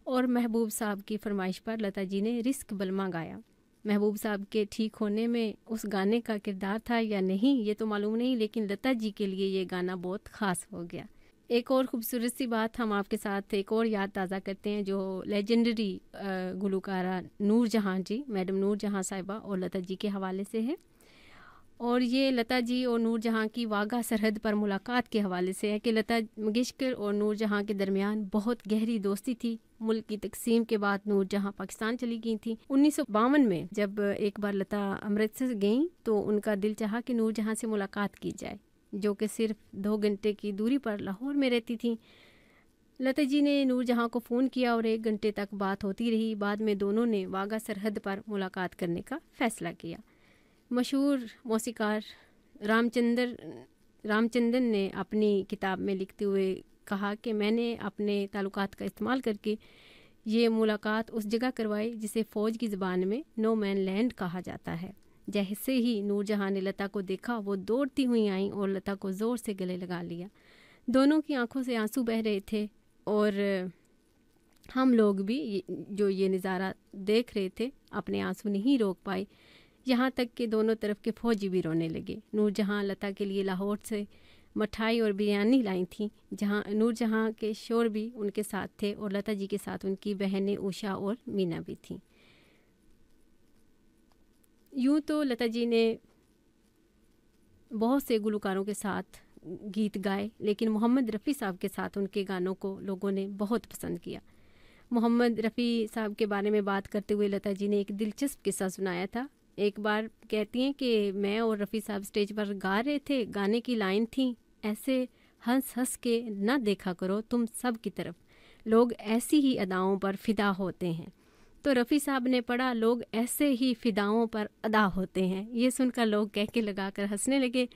और महबूब साहब की फरमाइश पर लता जी ने रिस्क बलमा गाया। महबूब साहब के ठीक होने में उस गाने का किरदार था या नहीं ये तो मालूम नहीं, लेकिन लता जी के लिए ये गाना बहुत ख़ास हो गया। एक और ख़ूबसूरत सी बात हम आपके साथ एक और याद ताज़ा करते हैं जो लेजेंडरी गुलकारा नूर जहाँ जी, मैडम नूर जहाँ साहिबा और लता जी के हवाले से है। और ये लता जी और नूर जहाँ की वाघा सरहद पर मुलाकात के हवाले से है कि लता मंगेशकर और नूर जहाँ के दरमियान बहुत गहरी दोस्ती थी। मुल्क की तकसीम के बाद नूर जहाँ पाकिस्तान चली गई थी। 1952 में जब एक बार लता अमृतसर गईं तो उनका दिल चाहा कि नूर जहाँ से मुलाकात की जाए, जो कि सिर्फ 2 घंटे की दूरी पर लाहौर में रहती थी। लता जी ने नूर जहाँ को फ़ोन किया और 1 घंटे तक बात होती रही। बाद में दोनों ने वाघा सरहद पर मुलाकात करने का फ़ैसला किया। मशहूर मौसीकार रामचंद्रन ने अपनी किताब में लिखते हुए कहा कि मैंने अपने ताल्लुकात का इस्तेमाल करके ये मुलाकात उस जगह करवाई जिसे फ़ौज की ज़बान में नो मैन लैंड कहा जाता है। जैसे ही नूर जहाँ ने लता को देखा वो दौड़ती हुई आईं और लता को ज़ोर से गले लगा लिया। दोनों की आंखों से आंसू बह रहे थे और हम लोग भी जो ये नज़ारा देख रहे थे अपने आंसू नहीं रोक पाए। यहाँ तक कि दोनों तरफ के फ़ौजी भी रोने लगे। नूर जहाँ लता के लिए लाहौर से मिठाई और बिरयानी लाई थी। जहाँ नूर जहाँ के शोर भी उनके साथ थे और लता जी के साथ उनकी बहनें उषा और मीना भी थीं। यूँ तो लता जी ने बहुत से गुलकारों के साथ गीत गाए, लेकिन मोहम्मद रफ़ी साहब के साथ उनके गानों को लोगों ने बहुत पसंद किया। मोहम्मद रफ़ी साहब के बारे में बात करते हुए लता जी ने एक दिलचस्प किस्सा सुनाया था। एक बार कहती हैं कि मैं और रफ़ी साहब स्टेज पर गा रहे थे, गाने की लाइन थी, ऐसे हंस हंस के न देखा करो तुम सब की तरफ, लोग ऐसी ही अदाओं पर फिदा होते हैं। तो रफ़ी साहब ने पढ़ा, लोग ऐसे ही फिदाओं पर अदा होते हैं। ये सुनकर लोग कह के लगा कर हंसने लगे।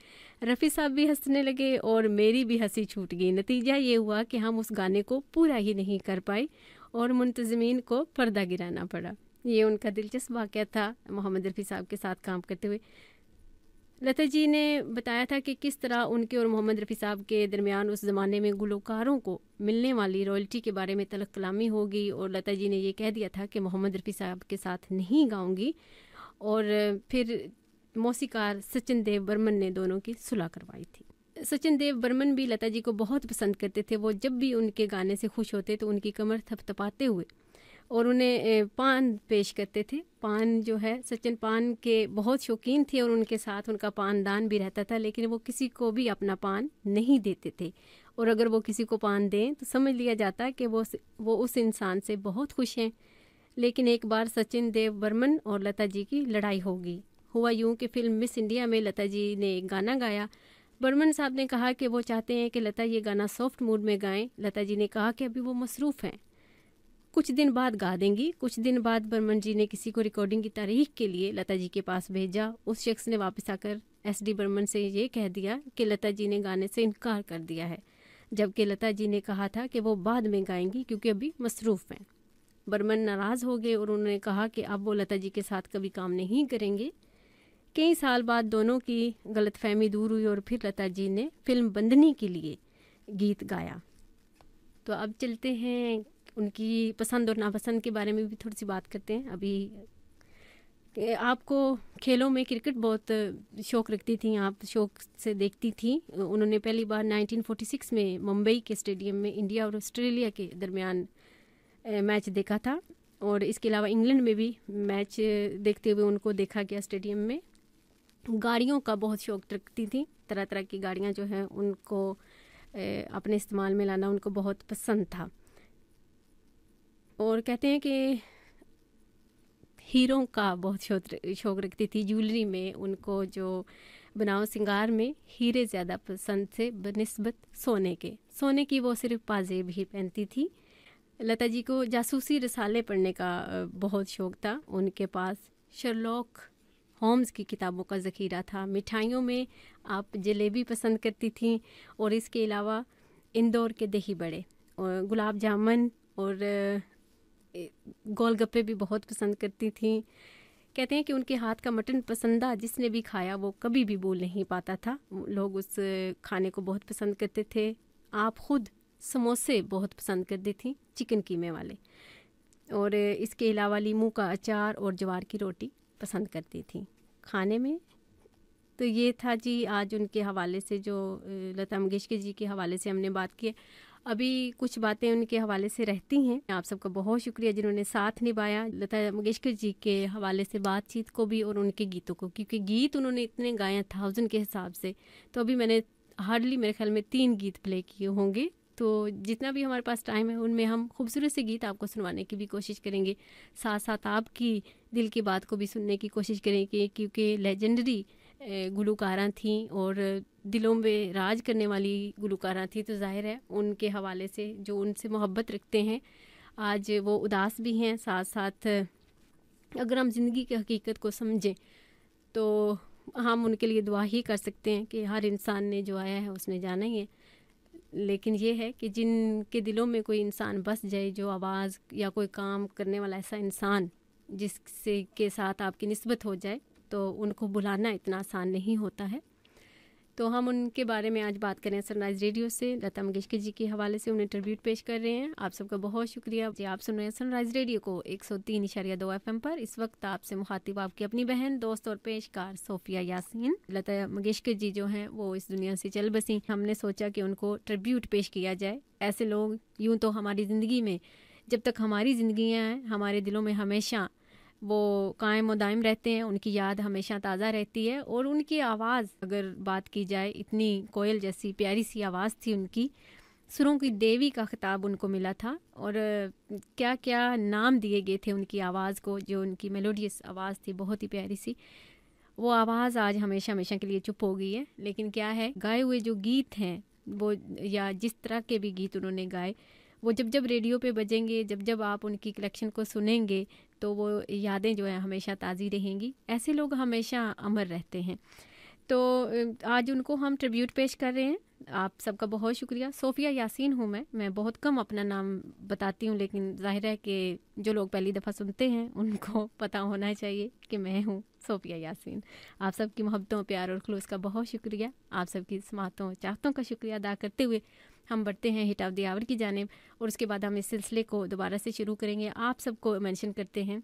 रफ़ी साहब भी हंसने लगे और मेरी भी हंसी छूट गई। नतीजा ये हुआ कि हम उस गाने को पूरा ही नहीं कर पाए और मुंतज़मीन को पर्दा गिराना पड़ा। ये उनका दिलचस्प वाक़या था मोहम्मद रफ़ी साहब के साथ काम करते हुए। लता जी ने बताया था कि किस तरह उनके और मोहम्मद रफ़ी साहब के दरमियान उस ज़माने में गुलकारों को मिलने वाली रॉयल्टी के बारे में तलब कलामी होगी, और लता जी ने ये कह दिया था कि मोहम्मद रफ़ी साहब के साथ नहीं गाऊंगी। और फिर मौसीकार सचिन देव बर्मन ने दोनों की सुलह करवाई थी। सचिन देव बर्मन भी लता जी को बहुत पसंद करते थे। वो जब भी उनके गाने से खुश होते तो उनकी कमर थपथपाते हुए और उन्हें पान पेश करते थे। पान जो है, सचिन पान के बहुत शौकीन थे और उनके साथ उनका पानदान भी रहता था, लेकिन वो किसी को भी अपना पान नहीं देते थे। और अगर वो किसी को पान दें तो समझ लिया जाता कि वो उस इंसान से बहुत खुश हैं। लेकिन एक बार सचिन देव बर्मन और लता जी की लड़ाई होगी। हुआ यूं कि फिल्म मिस इंडिया में लता जी ने एक गाना गाया। बर्मन साहब ने कहा कि वो चाहते हैं कि लता ये गाना सॉफ्ट मूड में गाएं। लता जी ने कहा कि अभी वो मसरूफ़ हैं, कुछ दिन बाद गा देंगी। कुछ दिन बाद बर्मन जी ने किसी को रिकॉर्डिंग की तारीख के लिए लता जी के पास भेजा। उस शख्स ने वापस आकर SD बर्मन से ये कह दिया कि लता जी ने गाने से इनकार कर दिया है, जबकि लता जी ने कहा था कि वो बाद में गाएंगी क्योंकि अभी मसरूफ़ हैं। बर्मन नाराज़ हो गए और उन्होंने कहा कि अब वो लता जी के साथ कभी काम नहीं करेंगे। कई साल बाद दोनों की गलतफहमी दूर हुई और फिर लता जी ने फिल्म बंदनी के लिए गीत गाया। तो अब चलते हैं उनकी पसंद और नापसंद के बारे में भी थोड़ी सी बात करते हैं। अभी आपको खेलों में क्रिकेट बहुत शौक़ रखती थी, आप शौक़ से देखती थी। उन्होंने पहली बार 1946 में मुंबई के स्टेडियम में इंडिया और ऑस्ट्रेलिया के दरमियान मैच देखा था, और इसके अलावा इंग्लैंड में भी मैच देखते हुए उनको देखा गया स्टेडियम में। गाड़ियों का बहुत शौक़ रखती थी, तरह तरह की गाड़ियाँ जो हैं उनको अपने इस्तेमाल में लाना उनको बहुत पसंद था। और कहते हैं कि हीरों का बहुत शौक़ रखती थी। ज्वेलरी में उनको जो बनाव सिंगार में हीरे ज़्यादा पसंद थे बनिस्बत सोने के। सोने की वो सिर्फ पाजेब ही पहनती थी। लता जी को जासूसी रसाले पढ़ने का बहुत शौक़ था। उनके पास शर्लॉक होम्स की किताबों का ज़ख़ीरा था। मिठाइयों में आप जलेबी पसंद करती थीं, और इसके अलावा इंदौर के दही बड़े और गुलाब जामुन और गोलगप्पे भी बहुत पसंद करती थीं। कहते हैं कि उनके हाथ का मटन पसंदा जिसने भी खाया वो कभी भी भूल नहीं पाता था। लोग उस खाने को बहुत पसंद करते थे। आप ख़ुद समोसे बहुत पसंद करती थीं, चिकन कीमे वाले, और इसके अलावा लीमू का अचार और ज्वार की रोटी पसंद करती थी खाने में। तो ये था जी आज उनके हवाले से, जो लता मंगेशकर जी के हवाले से हमने बात की। अभी कुछ बातें उनके हवाले से रहती हैं। आप सबका बहुत शुक्रिया जिन्होंने साथ निभाया लता मंगेशकर जी के हवाले से बातचीत को भी और उनके गीतों को, क्योंकि गीत उन्होंने इतने गाए 1000 के हिसाब से, तो अभी मैंने हार्डली मेरे ख्याल में 3 गीत प्ले किए होंगे। तो जितना भी हमारे पास टाइम है उनमें हम खूबसूरत से गीत आपको सुनवाने की भी कोशिश करेंगे, साथ साथ आपकी दिल की बात को भी सुनने की कोशिश करेंगे, क्योंकि लेजेंडरी गुलकारा थीं और दिलों में राज करने वाली गुलकारा थी। तो जाहिर है उनके हवाले से जो उनसे मोहब्बत रखते हैं आज वो उदास भी हैं। साथ साथ अगर हम ज़िंदगी की हकीकत को समझें तो हम उनके लिए दुआ ही कर सकते हैं कि हर इंसान ने जो आया है उसने जाना ही है, लेकिन ये है कि जिनके दिलों में कोई इंसान बस जाए, जो आवाज़ या कोई काम करने वाला ऐसा इंसान जिससे के साथ आपकी निस्बत हो जाए, तो उनको भुलाना इतना आसान नहीं होता है। तो हम उनके बारे में आज बात करें सनराइज़ रेडियो से। लता मंगेशकर जी के हवाले से उन्हें ट्रिब्यूट पेश कर रहे हैं। आप सबका बहुत शुक्रिया जी। आप सुन रहे हैं सनराइज़ रेडियो को 103.2 FM पर। इस वक्त आपसे मुखातिब आपकी अपनी बहन, दोस्त और पेशकार सोफिया यासीन। लता मंगेशकर जी जो हैं वो इस दुनिया से चल बसी। हमने सोचा कि उनको ट्रिब्यूट पेश किया जाए। ऐसे लोग यूँ तो हमारी ज़िंदगी में, जब तक हमारी ज़िंदगियाँ हैं, हमारे दिलों में हमेशा वो कायम और दायम रहते हैं। उनकी याद हमेशा ताज़ा रहती है, और उनकी आवाज़ अगर बात की जाए, इतनी कोयल जैसी प्यारी सी आवाज़ थी उनकी। सुरों की देवी का खिताब उनको मिला था, और क्या क्या नाम दिए गए थे उनकी आवाज़ को। जो उनकी मेलोडियस आवाज़ थी, बहुत ही प्यारी सी, वो आवाज़ आज हमेशा हमेशा के लिए चुप हो गई है। लेकिन क्या है, गाए हुए जो गीत हैं वो या जिस तरह के भी गीत उन्होंने गाए, वो जब जब रेडियो पे बजेंगे, जब जब आप उनकी कलेक्शन को सुनेंगे, तो वो यादें जो हैं हमेशा ताज़ी रहेंगी। ऐसे लोग हमेशा अमर रहते हैं। तो आज उनको हम ट्रिब्यूट पेश कर रहे हैं। आप सबका बहुत शुक्रिया। सोफिया यासीन हूँ मैं बहुत कम अपना नाम बताती हूँ, लेकिन जाहिर है कि जो लोग पहली दफ़ा सुनते हैं उनको पता होना चाहिए कि मैं हूँ सोफिया यासीन। आप सबकी मोहब्बतों, प्यार और खुलूस का बहुत शुक्रिया। आप सबकी समातों, चाहतों का शुक्रिया अदा करते हुए हम बढ़ते हैं हिट ऑफ द आवर की जानिब, और उसके बाद हम इस सिलसिले को दोबारा से शुरू करेंगे। आप सबको मेंशन करते हैं,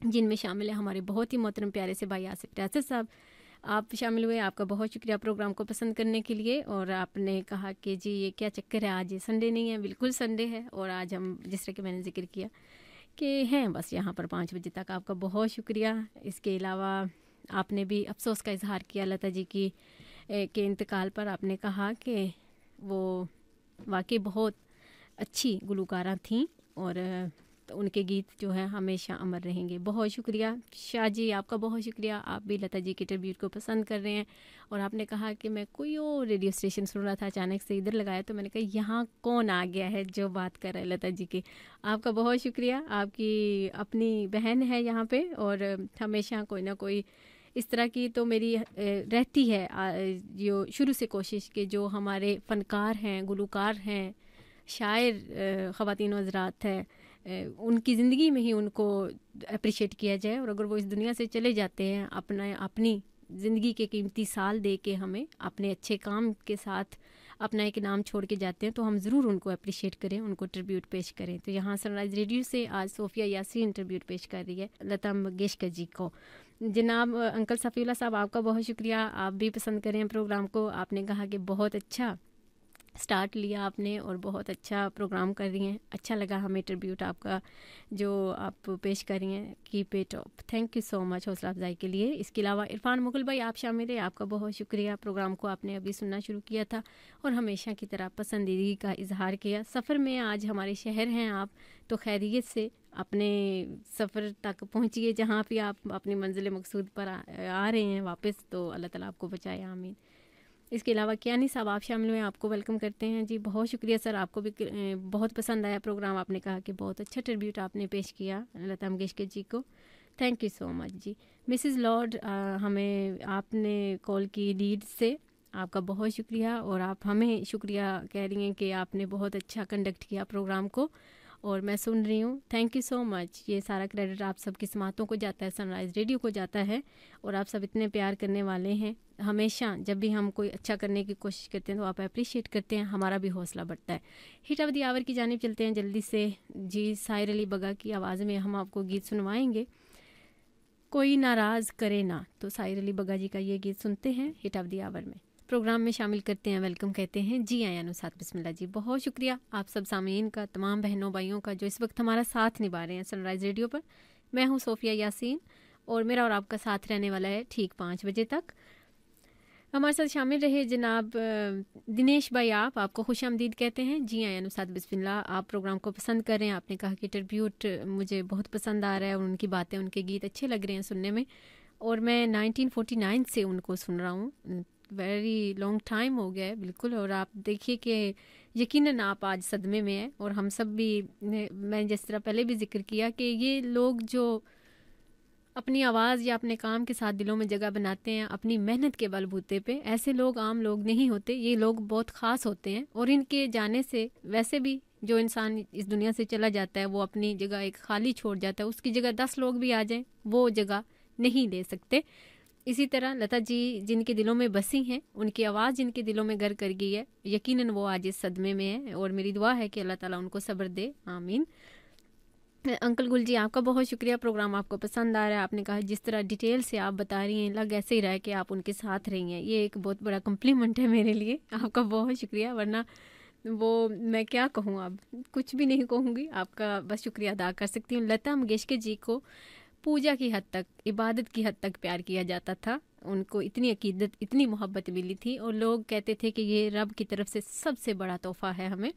जिनमें शामिल है हमारे बहुत ही मोहतरम प्यारे से भाई आसिफ रियासत साहब। आप शामिल हुए, आपका बहुत शुक्रिया प्रोग्राम को पसंद करने के लिए। और आपने कहा कि जी ये क्या चक्कर है, आज ये संडे नहीं है। बिल्कुल संडे है, और आज हम जिस तरह के मैंने जिक्र किया कि हैं बस यहाँ पर 5 बजे तक। आपका बहुत शुक्रिया। इसके अलावा आपने भी अफसोस का इजहार किया लता जी की के इंतकाल पर। आपने कहा कि वो वाकई बहुत अच्छी गुलकारा थीं, और तो उनके गीत जो हैं हमेशा अमर रहेंगे। बहुत शुक्रिया शाह जी, आपका बहुत शुक्रिया। आप भी लता जी की ट्रिब्यूट को पसंद कर रहे हैं, और आपने कहा कि मैं कोई और रेडियो स्टेशन सुन रहा था, अचानक से इधर लगाया, तो मैंने कहा यहाँ कौन आ गया है जो बात कर रहा है लता जी की। आपका बहुत शुक्रिया। आपकी अपनी बहन है यहाँ पे, और हमेशा कोई ना कोई इस तरह की तो मेरी रहती है जो शुरू से कोशिश कि जो हमारे फ़नकार हैं, गुलकार हैं, शायर ख़वातीन हज़रात हैं, उनकी ज़िंदगी में ही उनको अप्रिशिएट किया जाए। और अगर वो इस दुनिया से चले जाते हैं अपनी ज़िंदगी के कीमती साल दे के हमें अपने अच्छे काम के साथ अपना एक नाम छोड़ के जाते हैं, तो हम ज़रूर उनको अप्रिशिएट करें, उनको ट्रिब्यूट पेश करें। तो यहाँ सनराइज़ रेडियो से आज सोफिया यासीन ट्रिब्यूट पेश कर रही है लता मंगेशकर जी को। जनाब अंकल सफ़ीउल्लाह साहब, आपका बहुत शुक्रिया। आप भी पसंद करें प्रोग्राम को। आपने कहा कि बहुत अच्छा स्टार्ट लिया आपने और बहुत अच्छा प्रोग्राम कर रही हैं। अच्छा लगा हमें ट्रिब्यूट आपका जो आप पेश कर रही हैं। Keep it up. Thank you so much हौसला अफजाई के लिए। इसके अलावा इरफान मुगल भाई आप शामिल हैं, आपका बहुत शुक्रिया। प्रोग्राम को आपने अभी सुनना शुरू किया था और हमेशा की तरह पसंदीदगी का इजहार किया। सफ़र में आज हमारे शहर हैं आप, तो खैरियत से अपने सफ़र तक पहुँचिए जहाँ भी आप अपनी मंजिल मकसूद पर आ रहे हैं वापस। तो अल्लाह ताला आपको बचाए, आमीन। इसके अलावा कियानी साहब आप शामिल हुए, आपको वेलकम करते हैं जी। बहुत शुक्रिया सर, आपको भी बहुत पसंद आया प्रोग्राम। आपने कहा कि बहुत अच्छा ट्रिब्यूट आपने पेश किया लता मंगेशकर जी को। Thank you so much ji. Mrs Lord हमें आपने कॉल की लीड से, आपका बहुत शुक्रिया। और आप हमें शुक्रिया कह रही हैं कि आपने बहुत अच्छा कंडक्ट किया प्रोग्राम को, और मैं सुन रही हूँ। Thank you so much. ये सारा क्रेडिट आप सबकी समातों को जाता है, सनराइज़ रेडियो को जाता है, और आप सब इतने प्यार करने वाले हैं। हमेशा जब भी हम कोई अच्छा करने की कोशिश करते हैं तो आप अप्रिशिएट करते हैं, हमारा भी हौसला बढ़ता है। हिट ऑफ द आवर की जानिब चलते हैं जल्दी से जी। साहिर अली बगा की आवाज़ में हम आपको गीत सुनवाएंगे, कोई नाराज़ करे ना। तो साहिर अली बगा जी का ये गीत सुनते हैं हिट ऑफ द आवर में, प्रोग्राम में शामिल करते हैं, वेलकम कहते हैं। जी आया नुसात बिस्मिल्लाह जी। बहुत शुक्रिया आप सब सामीन का, तमाम बहनों भाइयों का जो इस वक्त हमारा साथ निभा रहे हैं सनराइज़ रेडियो पर। मैं हूँ सोफिया यासीन, और मेरा और आपका साथ रहने वाला है ठीक 5 बजे तक। हमारे साथ शामिल रहे जनाब दिनेश भाई, आपको खुश आमदीद कहते हैं। जी आया नुसात बिस्मिल्लाह। आप प्रोग्राम को पसंद कर रहे हैं, आपने कहा कि ट्रिब्यूट मुझे बहुत पसंद आ रहा है और उनकी बातें, उनके गीत अच्छे लग रहे हैं सुनने में, और मैं 1949 से उनको सुन रहा हूँ। वेरी लॉन्ग टाइम हो गया है बिल्कुल। और आप देखिए कि यकीनन आप आज सदमे में हैं, और हम सब भी, मैं जिस तरह पहले भी जिक्र किया कि ये लोग जो अपनी आवाज़ या अपने काम के साथ दिलों में जगह बनाते हैं अपनी मेहनत के बलबूते पे, ऐसे लोग आम लोग नहीं होते। ये लोग बहुत ख़ास होते हैं, और इनके जाने से वैसे भी जो इंसान इस दुनिया से चला जाता है वो अपनी जगह एक खाली छोड़ जाता है, उसकी जगह 10 लोग भी आ जाएं वो जगह नहीं ले सकते। इसी तरह लता जी जिनके दिलों में बसी हैं, उनकी आवाज़ जिनके दिलों में घर कर गई है, यकीनन वो आज इस सदमे में है, और मेरी दुआ है कि अल्लाह ताला उनको सब्र दे, आमीन। अंकल गुल जी आपका बहुत शुक्रिया, प्रोग्राम आपको पसंद आ रहा है। आपने कहा जिस तरह डिटेल से आप बता रही हैं लग ऐसे ही रहा है कि आप उनके साथ रही हैं, ये एक बहुत बड़ा कम्प्लीमेंट है मेरे लिए। आपका बहुत शुक्रिया, वरना वो मैं क्या कहूँ, अब कुछ भी नहीं कहूँगी, आपका बस शुक्रिया अदा कर सकती हूँ। लता मंगेशकर जी को पूजा की हद तक, इबादत की हद तक प्यार किया जाता था। उनको इतनी अकीदत, इतनी मोहब्बत मिली थी, और लोग कहते थे कि ये रब की तरफ से सबसे बड़ा तोहफ़ा है हमें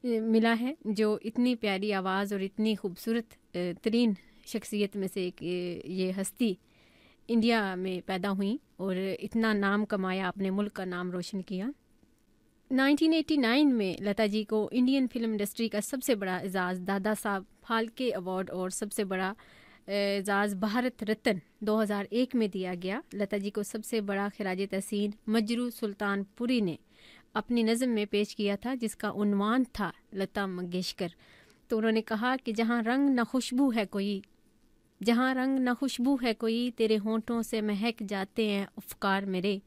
मिला है, जो इतनी प्यारी आवाज़ और इतनी खूबसूरत तरीन शख्सियत में से एक ये हस्ती इंडिया में पैदा हुई और इतना नाम कमाया, अपने मुल्क का नाम रोशन किया। 1989 में लता जी को इंडियन फिल्म इंडस्ट्री का सबसे बड़ा एजाज़ दादा साहब फाल्के अवार्ड और सबसे बड़ा एजाज़ भारत रत्न 2001 में दिया गया। लता जी को सबसे बड़ा खिराज तहसीन मजरू सुल्तानपुरी ने अपनी नज़म में पेश किया था, जिसका उन्वान था लता मंगेशकर। तो उन्होंने कहा कि जहाँ रंग न खुशबू है कोई, जहाँ रंग न खुशबू है कोई, तेरे होंठों से महक जाते हैं अफ़कार मेरे,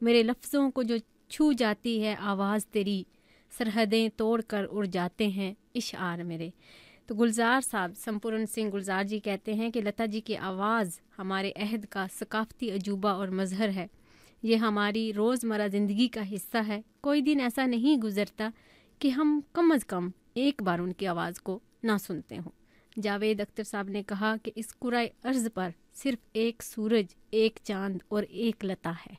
मेरे लफ्ज़ों को जो छू जाती है आवाज़ तेरी, सरहदें तोड़ कर उड़ जाते हैं इशार मेरे। तो गुलजार साहब, संपूर्ण सिंह गुलजार जी कहते हैं कि लता जी की आवाज़ हमारे अहद का सकाफ़ती अजूबा और मज़हर है। ये हमारी रोज़मर्रा ज़िंदगी का हिस्सा है। कोई दिन ऐसा नहीं गुज़रता कि हम कम अज़ कम एक बार उनकी आवाज़ को ना सुनते हों। जावेद अख्तर साहब ने कहा कि इस कुराए अर्ज़ पर सिर्फ एक सूरज, एक चांद और एक लता है।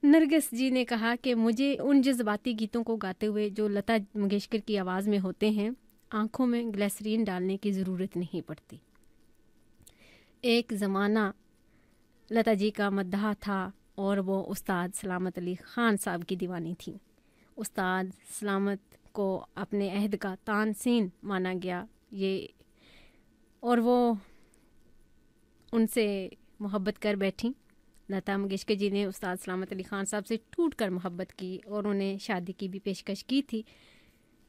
नरगिस जी ने कहा कि मुझे उन जज्बाती गीतों को गाते हुए जो लता मंगेशकर की आवाज़ में होते हैं, आँखों में ग्लिसरीन डालने की ज़रूरत नहीं पड़ती। एक ज़माना लता जी का मद्दाह था और वो उस्ताद सलामत अली ख़ान साहब की दीवानी थी। उस्ताद सलामत को अपने अहद का तानसीन माना गया ये, और वो उनसे मोहब्बत कर बैठी। लता मंगेशकर जी ने उस्ताद सलामत अली ख़ान साहब से टूट कर मोहब्बत की और उन्हें शादी की भी पेशकश की थी,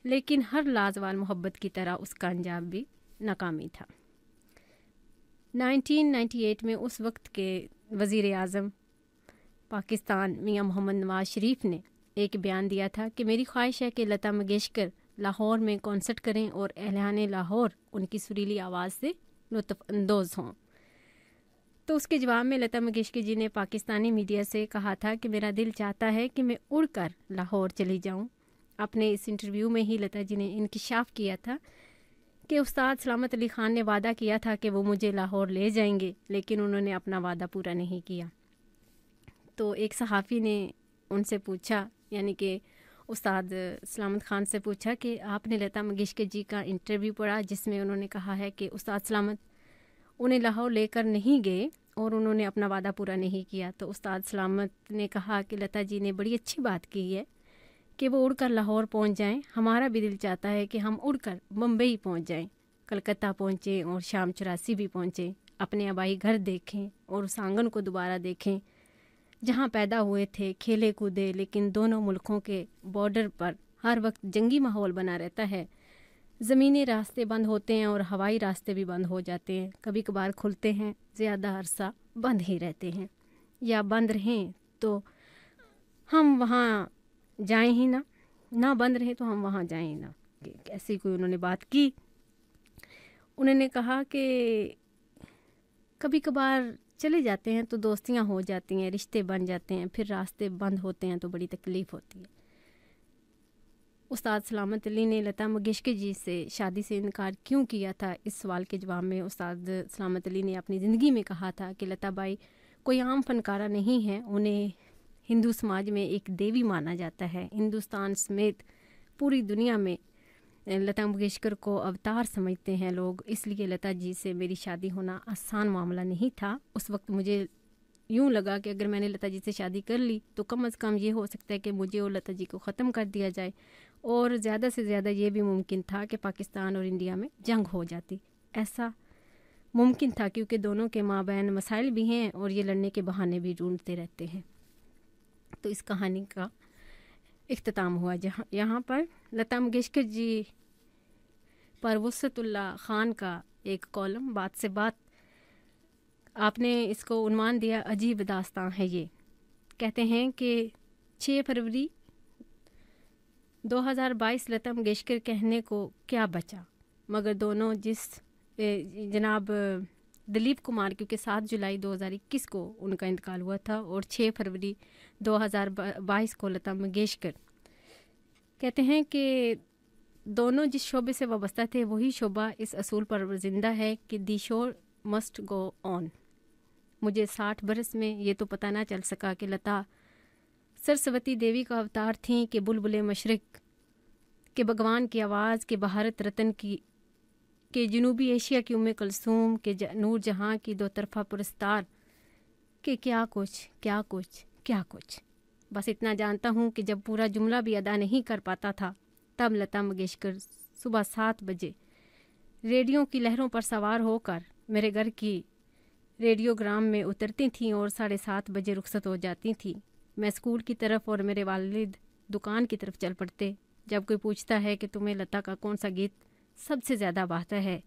लेकिन हर लाजवाल मोहब्बत की तरह उसका अंजाम भी नाकामी था। 1998 में उस वक्त के वज़ीर आज़म पाकिस्तान मियां मोहम्मद नवाज शरीफ ने एक बयान दिया था कि मेरी ख्वाहिश है कि लता मंगेशकर लाहौर में कॉन्सर्ट करें और अहलान लाहौर उनकी सुरीली आवाज़ से लुत्फ़ अंदोज़ हों। तो उसके जवाब में लता मंगेशकर जी ने पाकिस्तानी मीडिया से कहा था कि मेरा दिल चाहता है कि मैं उड़कर लाहौर चली जाऊं। अपने इस इंटरव्यू में ही लता जी ने इंकिशाफ किया था कि उस्ताद सलामत अली ख़ान ने वादा किया था कि वो मुझे लाहौर ले जाएंगे, लेकिन उन्होंने अपना वादा पूरा नहीं किया। तो एक सहाफ़ी ने उनसे पूछा, यानी कि उस्ताद सलामत ख़ान से पूछा कि आपने लता मंगेशकर जी का इंटरव्यू पढ़ा जिसमें उन्होंने कहा है कि उस्ताद सलामत उन्हें लाहौर लेकर नहीं गए और उन्होंने अपना वादा पूरा नहीं किया। तो उस्ताद सलामत ने कहा कि लता जी ने बड़ी अच्छी बात की है कि वो उड़कर लाहौर पहुंच जाएं। हमारा भी दिल चाहता है कि हम उड़कर मुंबई पहुंच जाएं, कलकत्ता पहुंचें और शाम 84 भी पहुंचें, अपने आबाई घर देखें और उस आंगन को दोबारा देखें जहां पैदा हुए थे, खेले कूदे। लेकिन दोनों मुल्कों के बॉर्डर पर हर वक्त जंगी माहौल बना रहता है। ज़मीनी रास्ते बंद होते हैं और हवाई रास्ते भी बंद हो जाते हैं, कभी कभार खुलते हैं, ज़्यादा अरसा बंद ही रहते हैं, या बंद रहें तो हम वहाँ जाएं ही ना बंद रहें तो हम वहाँ जाएं ही ना। ऐसी कोई उन्होंने बात की। उन्होंने कहा कि कभी कभार चले जाते हैं तो दोस्तियाँ हो जाती हैं, रिश्ते बन जाते हैं, फिर रास्ते बंद होते हैं तो बड़ी तकलीफ़ होती है। उस्ताद सलामत अली ने लता मंगेशकर जी से शादी से इनकार क्यों किया था, इस सवाल के जवाब में उस्ताद सलामत अली ने अपनी ज़िंदगी में कहा था कि लता बाई कोई आम फ़नकारा नहीं है, उन्हें हिंदू समाज में एक देवी माना जाता है। हिंदुस्तान समेत पूरी दुनिया में लता मंगेशकर को अवतार समझते हैं लोग, इसलिए लता जी से मेरी शादी होना आसान मामला नहीं था। उस वक्त मुझे यूँ लगा कि अगर मैंने लता जी से शादी कर ली तो कम अज़ कम ये हो सकता है कि मुझे और लता जी को ख़त्म कर दिया जाए, और ज़्यादा से ज़्यादा ये भी मुमकिन था कि पाकिस्तान और इंडिया में जंग हो जाती। ऐसा मुमकिन था क्योंकि दोनों के माबैन मसाइल भी हैं और ये लड़ने के बहाने भी ढूंढते रहते हैं। तो इस कहानी का इख्तिताम हुआ जहाँ यहाँ पर लता मंगेशकर जी पर वसअतुल्लाह ख़ान का एक कॉलम बात से बात, आपने इसको उन्वान दिया अजीब दास्तां है। ये कहते हैं कि 6 फरवरी 2022 लता मंगेशकर कहने को क्या बचा, मगर दोनों जिस जनाब दिलीप कुमार, क्योंकि 7 जुलाई 2021 को उनका इंतकाल हुआ था और 6 फरवरी 2022 को लता मंगेशकर, कहते हैं कि दोनों जिस शोबे से वाबस्ता थे वही शोबा इस असूल पर जिंदा है कि दी शो मस्ट गो ऑन। मुझे 60 बरस में ये तो पता ना चल सका कि लता सरस्वती देवी का अवतार थीं कि बुलबुले मशरिक के भगवान की आवाज़ के भारत रत्न की के जनूबी एशिया की उम्मे कलसूम के नूर जहाँ की 2 तरफ़ा पुरस्तार के क्या कुछ क्या कुछ क्या कुछ। बस इतना जानता हूँ कि जब पूरा जुमला भी अदा नहीं कर पाता था तब लता मंगेशकर सुबह 7 बजे रेडियो की लहरों पर सवार होकर मेरे घर की रेडियोग्राम में उतरती थीं और 7:30 बजे रुखसत हो जाती थीं। मैं स्कूल की तरफ और मेरे वालिद दुकान की तरफ चल पड़ते। जब कोई पूछता है कि तुम्हें लता का कौन सा गीत सबसे ज़्यादा भाता है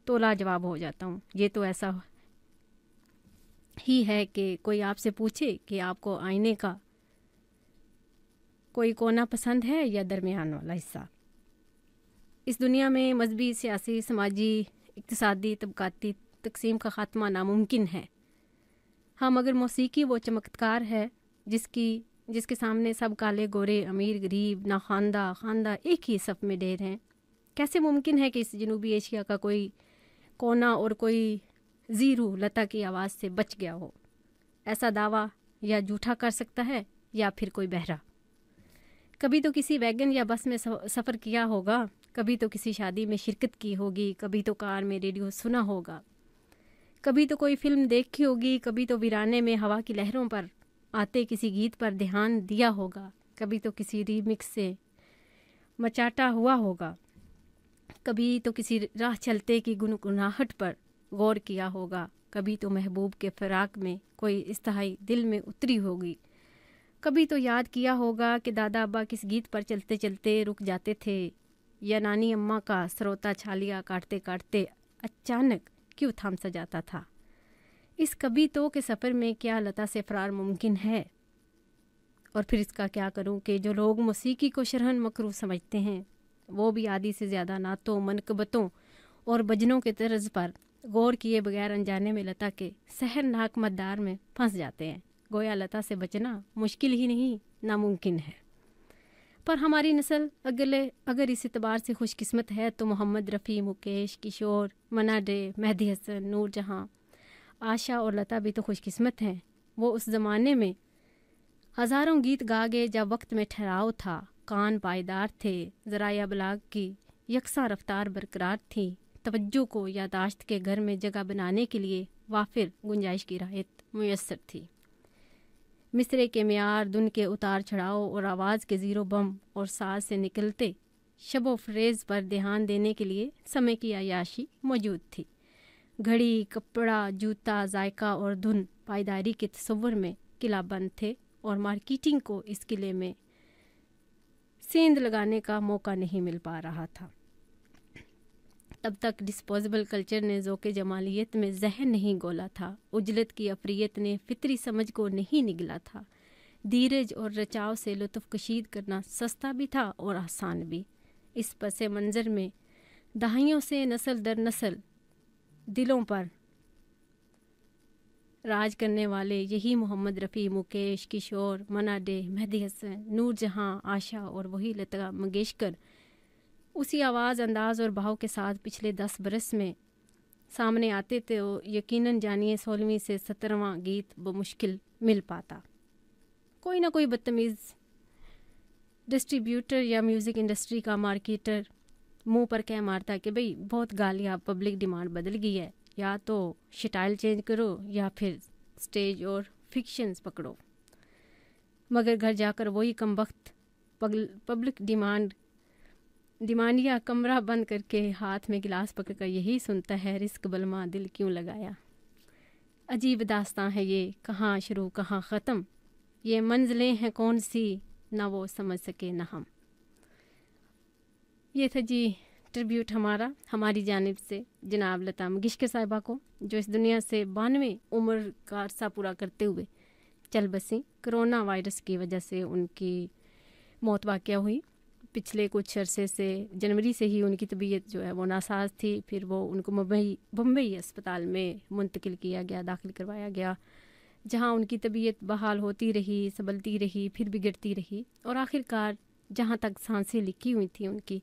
तो लाजवाब हो जाता हूँ। ये तो ऐसा ही है कि कोई आपसे पूछे कि आपको आईने का कोई कोना पसंद है या दरमियान वाला हिस्सा। इस दुनिया में मजहबी, सियासी, समाजी, इक्तिसादी, तबकाती तकसीम का ख़ात्मा नामुमकिन है। हाँ, मगर मौसीकी वो चमत्कार है जिसके सामने सब काले गोरे, अमीर गरीब, ना खानदा एक ही सफ़ में ढेर हैं। कैसे मुमकिन है कि इस जनूबी एशिया का कोई कोना और कोई ज़ीरू लता की आवाज़ से बच गया हो? ऐसा दावा या झूठा कर सकता है या फिर कोई बहरा। कभी तो किसी वैगन या बस में सफ़र किया होगा, कभी तो किसी शादी में शिरकत की होगी, कभी तो कार में रेडियो सुना होगा, कभी तो कोई फिल्म देखी होगी, कभी तो वीराने में हवा की लहरों पर आते किसी गीत पर ध्यान दिया होगा, कभी तो किसी रीमिक्स से मचाटा हुआ होगा, कभी तो किसी राह चलते की गुनगुनाहट पर गौर किया होगा, कभी तो महबूब के फ़राक में कोई इस्तिहाई दिल में उतरी होगी, कभी तो याद किया होगा कि दादा अब्बा किस गीत पर चलते चलते रुक जाते थे या नानी अम्मा का सरोता छालिया काटते काटते अचानक क्यों थम सा जाता था। इस कभी तो के सफ़र में क्या लता से फ़रार मुमकिन है? और फिर इसका क्या करूं कि जो लोग मौसीकी को शरहन मकरूह समझते हैं वो भी आधी से ज़्यादा नातों, मनकबतों और भजनों के तर्ज पर गौर किए बगैर अनजाने में लता के सहरनाक मद्दार में फंस जाते हैं। गोया लता से बचना मुश्किल ही नहीं, नामुमकिन है। पर हमारी नस्ल अगर इस एतबार से खुशकिस्मत है तो मोहम्मद रफ़ी, मुकेश, किशोर, मन्ना डे, मेहदी हसन, नूर जहाँ, आशा और लता भी तो खुशकिस्मत हैं। वो उस ज़माने में हज़ारों गीत गा गए जब वक्त में ठहराव था, कान पायदार थे, ज़राया बलाग की यकसा रफ्तार बरकरार थी, तवज्जो को यादाश्त के घर में जगह बनाने के लिए वाफिर गुंजाइश की राहत मुयस्सर थी। मिसरे के म्यार, धुन के उतार चढ़ाव और आवाज़ के ज़ीरो बम और साज से निकलते शबो फ्रेज़ पर ध्यान देने के लिए समय की अयाशी मौजूद थी। घड़ी, कपड़ा, जूता, जायका और धुन पायदारी के तस्वुर में किलाबंद थे और मार्केटिंग को इस किले में सेंध लगाने का मौका नहीं मिल पा रहा था। तब तक डिस्पोजेबल कल्चर ने ज़ोक़े जमालियत में जहर नहीं गोला था, उजलत की अफरियत ने फितरी समझ को नहीं निगला था। धीरज और रचाव से लुत्फ़ कशीद करना सस्ता भी था और आसान भी। इस पसे मंज़र में दहाइयों से नस्ल दर नस्ल दिलों पर राज करने वाले यही मोहम्मद रफ़ी, मुकेश, किशोर, मन्ना डे, मेहदी हसन, नूर जहाँ, आशा और वही लता मंगेशकर उसी आवाज़, अंदाज़ और भाव के साथ पिछले 10 बरस में सामने आते थे। तो यकीनन जानिए 16वीं से 17वां गीत बमुश्किल मिल पाता। कोई ना कोई बदतमीज़ डिस्ट्रीब्यूटर या म्यूज़िक इंडस्ट्री का मार्केटर मुंह पर कह मारता कि भाई बहुत गा लिया, पब्लिक डिमांड बदल गई है, या तो स्टाइल चेंज करो या फिर स्टेज और फिक्शंस पकड़ो। मगर घर जाकर वही कमबख्त पब्लिक डिमांडिया कमरा बंद करके हाथ में गिलास पकड़कर यही सुनता है, रिस्क बलमा दिल क्यों लगाया। अजीब दास्तां है ये, कहाँ शुरू कहाँ ख़त्म, ये मंजिलें हैं कौन सी, ना वो समझ सके ना हम। ये था जी ट्रिब्यूट हमारी जानिब से जनाब लता मंगेशकर साहिबा को, जो इस दुनिया से 92 उम्र का अरसा पूरा करते हुए चल बसी। कोरोना वायरस की वजह से उनकी मौत वाक़या हुई। पिछले कुछ अरसे से जनवरी से ही उनकी तबीयत जो है वो नासाज थी। फिर वो उनको बम्बई अस्पताल में मुंतकिल किया गया, दाखिल करवाया गया, जहां उनकी तबीयत बहाल होती रही, संभलती रही, फिर बिगड़ती रही और आखिरकार जहां तक सांसें लिखी हुई थी उनकी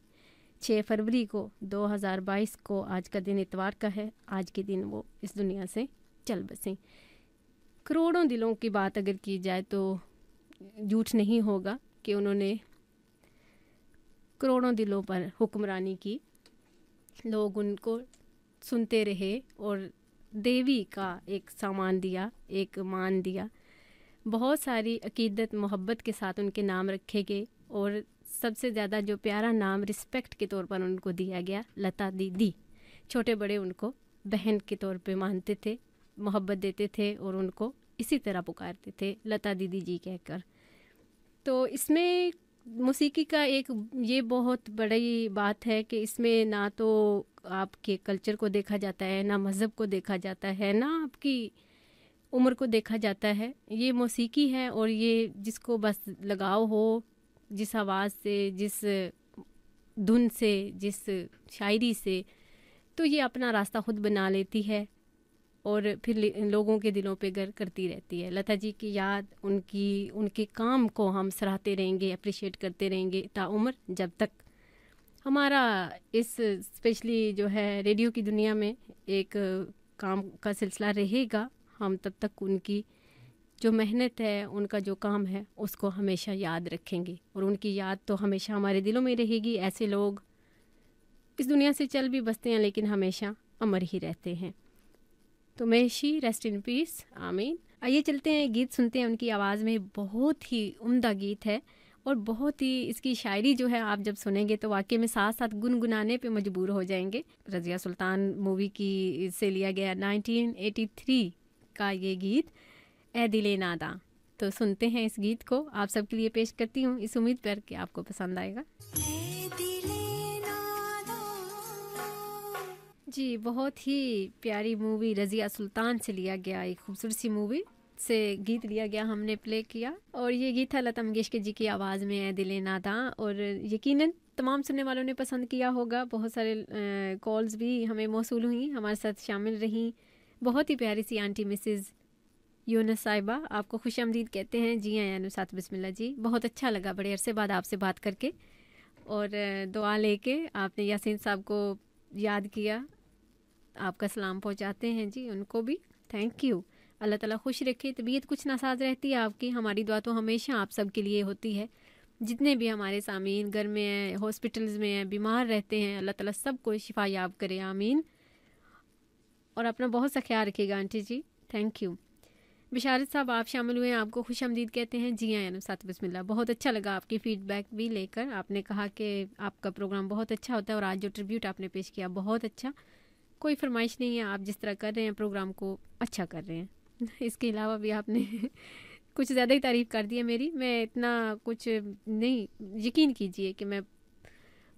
6 फरवरी को 2022 को, आज का दिन इतवार का है, आज के दिन वो इस दुनिया से चल बसें। करोड़ों दिलों की बात अगर की जाए तो झूठ नहीं होगा कि उन्होंने करोड़ों दिलों पर हुक्मरानी की। लोग उनको सुनते रहे और देवी का एक सामान दिया, एक मान दिया। बहुत सारी अकीदत मोहब्बत के साथ उनके नाम रखे गए और सबसे ज़्यादा जो प्यारा नाम रिस्पेक्ट के तौर पर उनको दिया गया, लता दीदी। छोटे बड़े उनको बहन के तौर पे मानते थे, मोहब्बत देते थे और उनको इसी तरह पुकारते थे, लता दीदी जी कहकर। तो इसमें मौसीकी का एक ये बहुत बड़ी बात है कि इसमें ना तो आपके कल्चर को देखा जाता है, ना मज़हब को देखा जाता है, ना आपकी उम्र को देखा जाता है। ये मौसीकी है और ये जिसको बस लगाव हो, जिस आवाज़ से, जिस धुन से, जिस शायरी से, तो ये अपना रास्ता खुद बना लेती है और फिर लोगों के दिलों पे गर करती रहती है। लता जी की याद, उनके काम को हम सराहते रहेंगे, अप्रिशिएट करते रहेंगे ताउम्र, जब तक हमारा इस स्पेशली जो है रेडियो की दुनिया में एक काम का सिलसिला रहेगा, हम तब तक उनकी जो मेहनत है, उनका जो काम है, उसको हमेशा याद रखेंगे और उनकी याद तो हमेशा हमारे दिलों में रहेगी। ऐसे लोग इस दुनिया से चल भी बसते हैं लेकिन हमेशा अमर ही रहते हैं। तो मे शी रेस्ट इन पीस, आमीन। आइए चलते हैं, गीत सुनते हैं उनकी आवाज़ में। बहुत ही उम्दा गीत है और बहुत ही इसकी शायरी जो है आप जब सुनेंगे तो वाकई में साथ साथ गुनगुनाने पे मजबूर हो जाएंगे। रज़िया सुल्तान मूवी की से लिया गया 1983 का ये गीत, ए दिले नादा। तो सुनते हैं इस गीत को, आप सबके लिए पेश करती हूँ इस उम्मीद पर कि आपको पसंद आएगा। जी, बहुत ही प्यारी मूवी रज़िया सुल्तान से लिया गया, एक खूबसूरत सी मूवी से गीत लिया गया, हमने प्ले किया। और ये गीत था लता मंगेशकर जी की आवाज़ में, ए दिले नादा। और यकीनन तमाम सुनने वालों ने पसंद किया होगा। बहुत सारे कॉल्स भी हमें मौसूल हुई, हमारे साथ शामिल रहीं। बहुत ही प्यारी सी आंटी मिसेज़ यूनस साहिबा, आपको खुशामदीद कहते हैं। जी हाँ अनुसात, बिस्मिल्लाह जी। बहुत अच्छा लगा बड़े अरसे बाद आपसे बात करके और दुआ लेके आपने यासीन साहब को याद किया, आपका सलाम पहुंचाते हैं जी उनको भी, थैंक यू। अल्लाह ताला खुश रखे। तबीयत कुछ नासाज रहती है आपकी, हमारी दुआ तो हमेशा आप सब के लिए होती है। जितने भी हमारे सामीन घर में हैं, हॉस्पिटल्स में हैं, बीमार रहते हैं, अल्लाह ताला सबको शिफा याब करे, आमीन। और अपना बहुत सा ख्याल रखिएगा आंटी जी, थैंक यू। बिशारत साहब आप शामिल हुए हैं, आपको खुशामदीद कहते हैं। जी हाँ अनुसात, बिस्मिल्लाह। बहुत अच्छा लगा आपकी फ़ीडबैक भी लेकर। आपने कहा कि आपका प्रोग्राम बहुत अच्छा होता है और आज जो ट्रिब्यूट आपने पेश किया बहुत अच्छा। कोई फरमाइश नहीं है, आप जिस तरह कर रहे हैं प्रोग्राम को अच्छा कर रहे हैं। इसके अलावा भी आपने कुछ ज़्यादा ही तारीफ़ कर दी है मेरी। मैं इतना कुछ नहीं, यकीन कीजिए कि मैं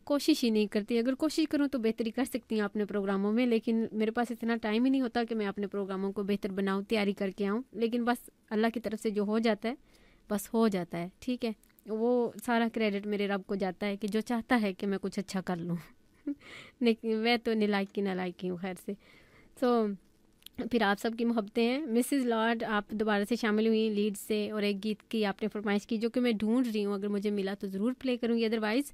कोशिश ही नहीं करती। अगर कोशिश करूं तो बेहतरी कर सकती हूँ अपने प्रोग्रामों में, लेकिन मेरे पास इतना टाइम ही नहीं होता कि मैं अपने प्रोग्रामों को बेहतर बनाऊं, तैयारी करके आऊँ। लेकिन बस अल्लाह की तरफ से जो हो जाता है बस हो जाता है, ठीक है। वो सारा क्रेडिट मेरे रब को जाता है कि जो चाहता है कि मैं कुछ अच्छा कर लूँ। लेकिन मैं तो नालायक की नालायक हूँ, खैर से। तो फिर आप सबकी मोहब्बतें हैं। मिसेस लॉर्ड आप दोबारा से शामिल हुई लीड से और एक गीत की आपने फरमाइश की जो कि मैं ढूंढ रही हूँ, अगर मुझे मिला तो ज़रूर प्ले करूँगी। अदरवाइज़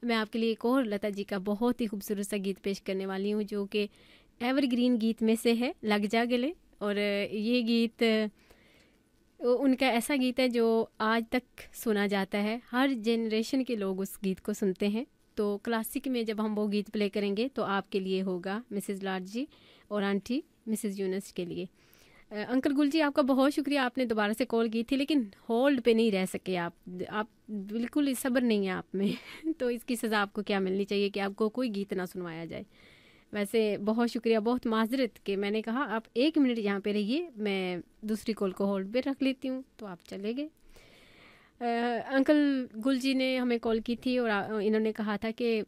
मैं आपके लिए एक और लता जी का बहुत ही खूबसूरत सा गीत पेश करने वाली हूँ जो कि एवरग्रीन गीत में से है, लग जा गले। और ये गीत उनका ऐसा गीत है जो आज तक सुना जाता है, हर जनरेशन के लोग उस गीत को सुनते हैं। तो क्लासिक में जब हम वो गीत प्ले करेंगे तो आपके लिए होगा मिसेस लॉर्ड जी और आंटी मिसेस यूनस के लिए। अंकल गुल जी आपका बहुत शुक्रिया, आपने दोबारा से कॉल की थी लेकिन होल्ड पे नहीं रह सके आप बिल्कुल सब्र नहीं है आप में। तो इसकी सज़ा आपको क्या मिलनी चाहिए कि आपको कोई गीत ना सुनवाया जाए। वैसे बहुत शुक्रिया, बहुत माजरत कि मैंने कहा आप 1 मिनट यहाँ पे रहिए, मैं दूसरी कॉल को होल्ड पे रख लेती हूँ, तो आप चले गए। अंकल गुल जी ने हमें कॉल की थी और इन्होंने कहा था कि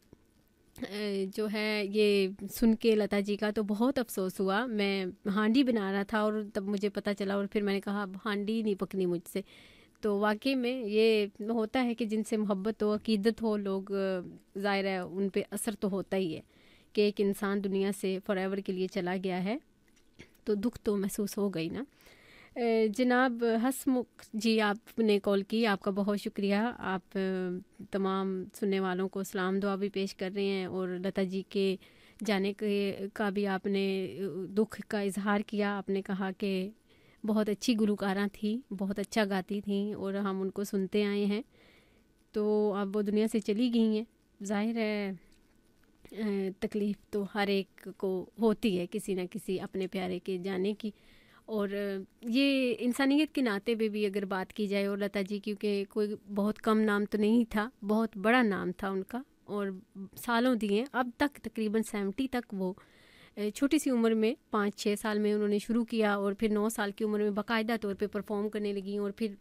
जो है ये सुन के लता जी का तो बहुत अफसोस हुआ। मैं हांडी बना रहा था और तब मुझे पता चला और फिर मैंने कहा हांडी नहीं पकनी मुझसे। तो वाकई में ये होता है कि जिनसे मोहब्बत हो, अकीदत हो, लोग ज़ाहिर है उन पे असर तो होता ही है कि एक इंसान दुनिया से फॉरएवर के लिए चला गया है, तो दुख तो महसूस हो गई ना। जनाब हसमुख जी आपने कॉल की, आपका बहुत शुक्रिया। आप तमाम सुनने वालों को सलाम दुआ भी पेश कर रहे हैं और लता जी के जाने के का भी आपने दुख का इजहार किया। आपने कहा कि बहुत अच्छी गुलकारा थी, बहुत अच्छा गाती थी और हम उनको सुनते आए हैं, तो अब वो दुनिया से चली गई हैं। ज़ाहिर है तकलीफ़ तो हर एक को होती है किसी न किसी अपने प्यारे के जाने की, और ये इंसानियत के नाते पे भी अगर बात की जाए, और लता जी क्योंकि कोई बहुत कम नाम तो नहीं था, बहुत बड़ा नाम था उनका, और सालों दिए अब तक तकरीबन 70 तक वो छोटी सी उम्र में 5-6 साल में उन्होंने शुरू किया और फिर 9 साल की उम्र में बाकायदा तौर पे परफॉर्म करने लगी और फिर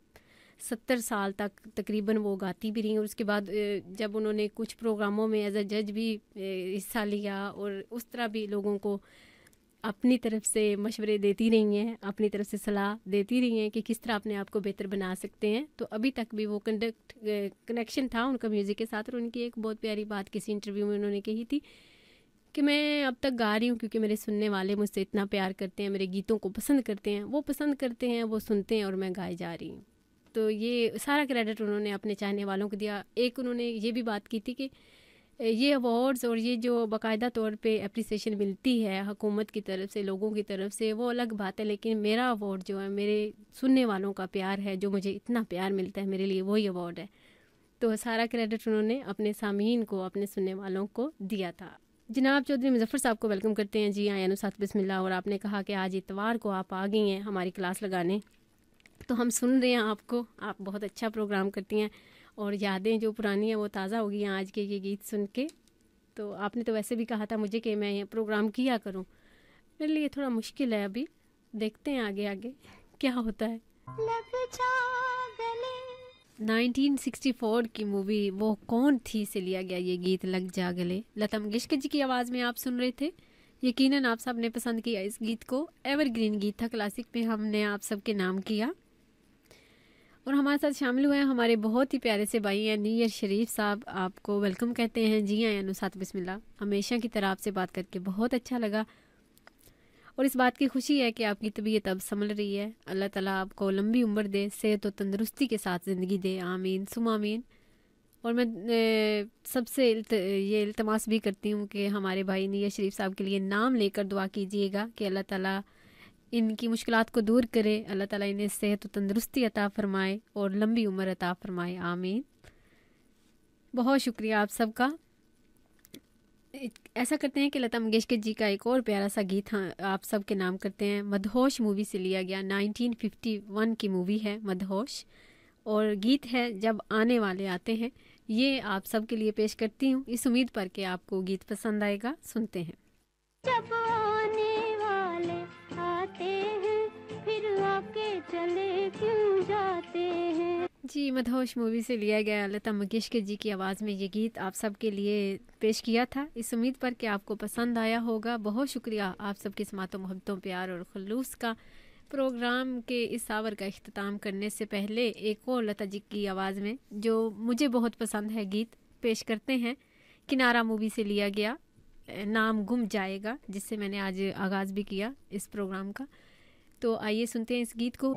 70 साल तक तकरीबन वो गाती भी रहीं। और उसके बाद जब उन्होंने कुछ प्रोग्रामों में एज अ जज भी हिस्सा लिया और उस तरह भी लोगों को अपनी तरफ से मशवरे देती रही हैं, अपनी तरफ से सलाह देती रही हैं कि किस तरह अपने आप को बेहतर बना सकते हैं। तो अभी तक भी वो कनेक्शन था उनका म्यूज़िक के साथ। और उनकी एक बहुत प्यारी बात किसी इंटरव्यू में उन्होंने कही थी कि मैं अब तक गा रही हूँ क्योंकि मेरे सुनने वाले मुझसे इतना प्यार करते हैं, मेरे गीतों को पसंद करते हैं, वो पसंद करते हैं, वो सुनते हैं और मैं गाए जा रही हूँ। तो ये सारा क्रेडिट उन्होंने अपने चाहने वालों को दिया। एक उन्होंने ये भी बात की थी कि ये अवार्ड्स और ये जो बाकायदा तौर पे अप्रिसिएशन मिलती है हुकूमत की तरफ से, लोगों की तरफ से, वो अलग बात है, लेकिन मेरा अवार्ड जो है मेरे सुनने वालों का प्यार है, जो मुझे इतना प्यार मिलता है, मेरे लिए वही अवार्ड है। तो सारा क्रेडिट उन्होंने अपने सामीन को, अपने सुनने वालों को दिया था। जनाब चौधरी मुजफ्फर साहब को वेलकम करते हैं। जी हाँ, अनुसात बिस्मिल्लाह। और आपने कहा कि आज इतवार को आप आ गई हैं हमारी क्लास लगाने, तो हम सुन रहे हैं आपको, आप बहुत अच्छा प्रोग्राम करती हैं और यादें जो पुरानी हैं वो ताज़ा हो गई हैं आज के ये गीत सुन के। तो आपने तो वैसे भी कहा था मुझे कि मैं ये प्रोग्राम किया करूं, मेरे लिए थोड़ा मुश्किल है, अभी देखते हैं आगे आगे क्या होता है। 1964 की मूवी वो कौन थी से लिया गया ये गीत लग जा गले। लता मंगेशकर जी की आवाज़ में आप सुन रहे थे। यकीनन आप सब ने पसंद किया इस गीत को। एवरग्रीन गीत था, क्लासिक में हमने आप सबके नाम किया। और हमारे साथ शामिल हुए हैं हमारे बहुत ही प्यारे से भाई हैं नीयर शरीफ साहब, आपको वेलकम कहते हैं। जी हाँ अनुसात बिस्मिल्लाह। हमेशा की तरह आपसे बात करके बहुत अच्छा लगा और इस बात की खुशी है कि आपकी तबीयत अब संभल रही है। अल्लाह ताला आपको लंबी उम्र दे, सेहत और तंदुरुस्ती के साथ ज़िंदगी दे, आमीन सुम आमीन। और मैं सबसे ये इल्तमास भी करती हूँ कि हमारे भाई नीयर शरीफ साहब के लिए नाम लेकर दुआ कीजिएगा कि अल्लाह ताला इनकी मुश्किलात को दूर करे, अल्लाह ताला इन्हें सेहत और तंदुरुस्ती अता फरमाए और लंबी उम्र अता फरमाए, आमीन। बहुत शुक्रिया आप सबका। ऐसा करते हैं कि लता मंगेशकर जी का एक और प्यारा सा गीत हाँ आप सब के नाम करते हैं। मदहोश मूवी से लिया गया, 1951 की मूवी है मदहोश, और गीत है जब आने वाले आते हैं। ये आप सब के लिए पेश करती हूँ इस उम्मीद पर कि आपको गीत पसंद आएगा। सुनते हैं। जब आने वाले आते हैं फिर आके चले क्यों जाते हैं। जी, मदहोश मूवी से लिया गया लता मंगेशकर जी की आवाज़ में ये गीत आप सब के लिए पेश किया था इस उम्मीद पर कि आपको पसंद आया होगा। बहुत शुक्रिया आप सबकी समातों, मोहब्बतों, प्यार और खुलूस का। प्रोग्राम के इस आवर का इख्तिताम करने से पहले एक और लता जी की आवाज़ में जो मुझे बहुत पसंद है गीत पेश करते हैं। किनारा मूवी से लिया गया, नाम गुम जाएगा, जिससे मैंने आज आगाज़ भी किया इस प्रोग्राम का। तो आइए सुनते हैं इस गीत को।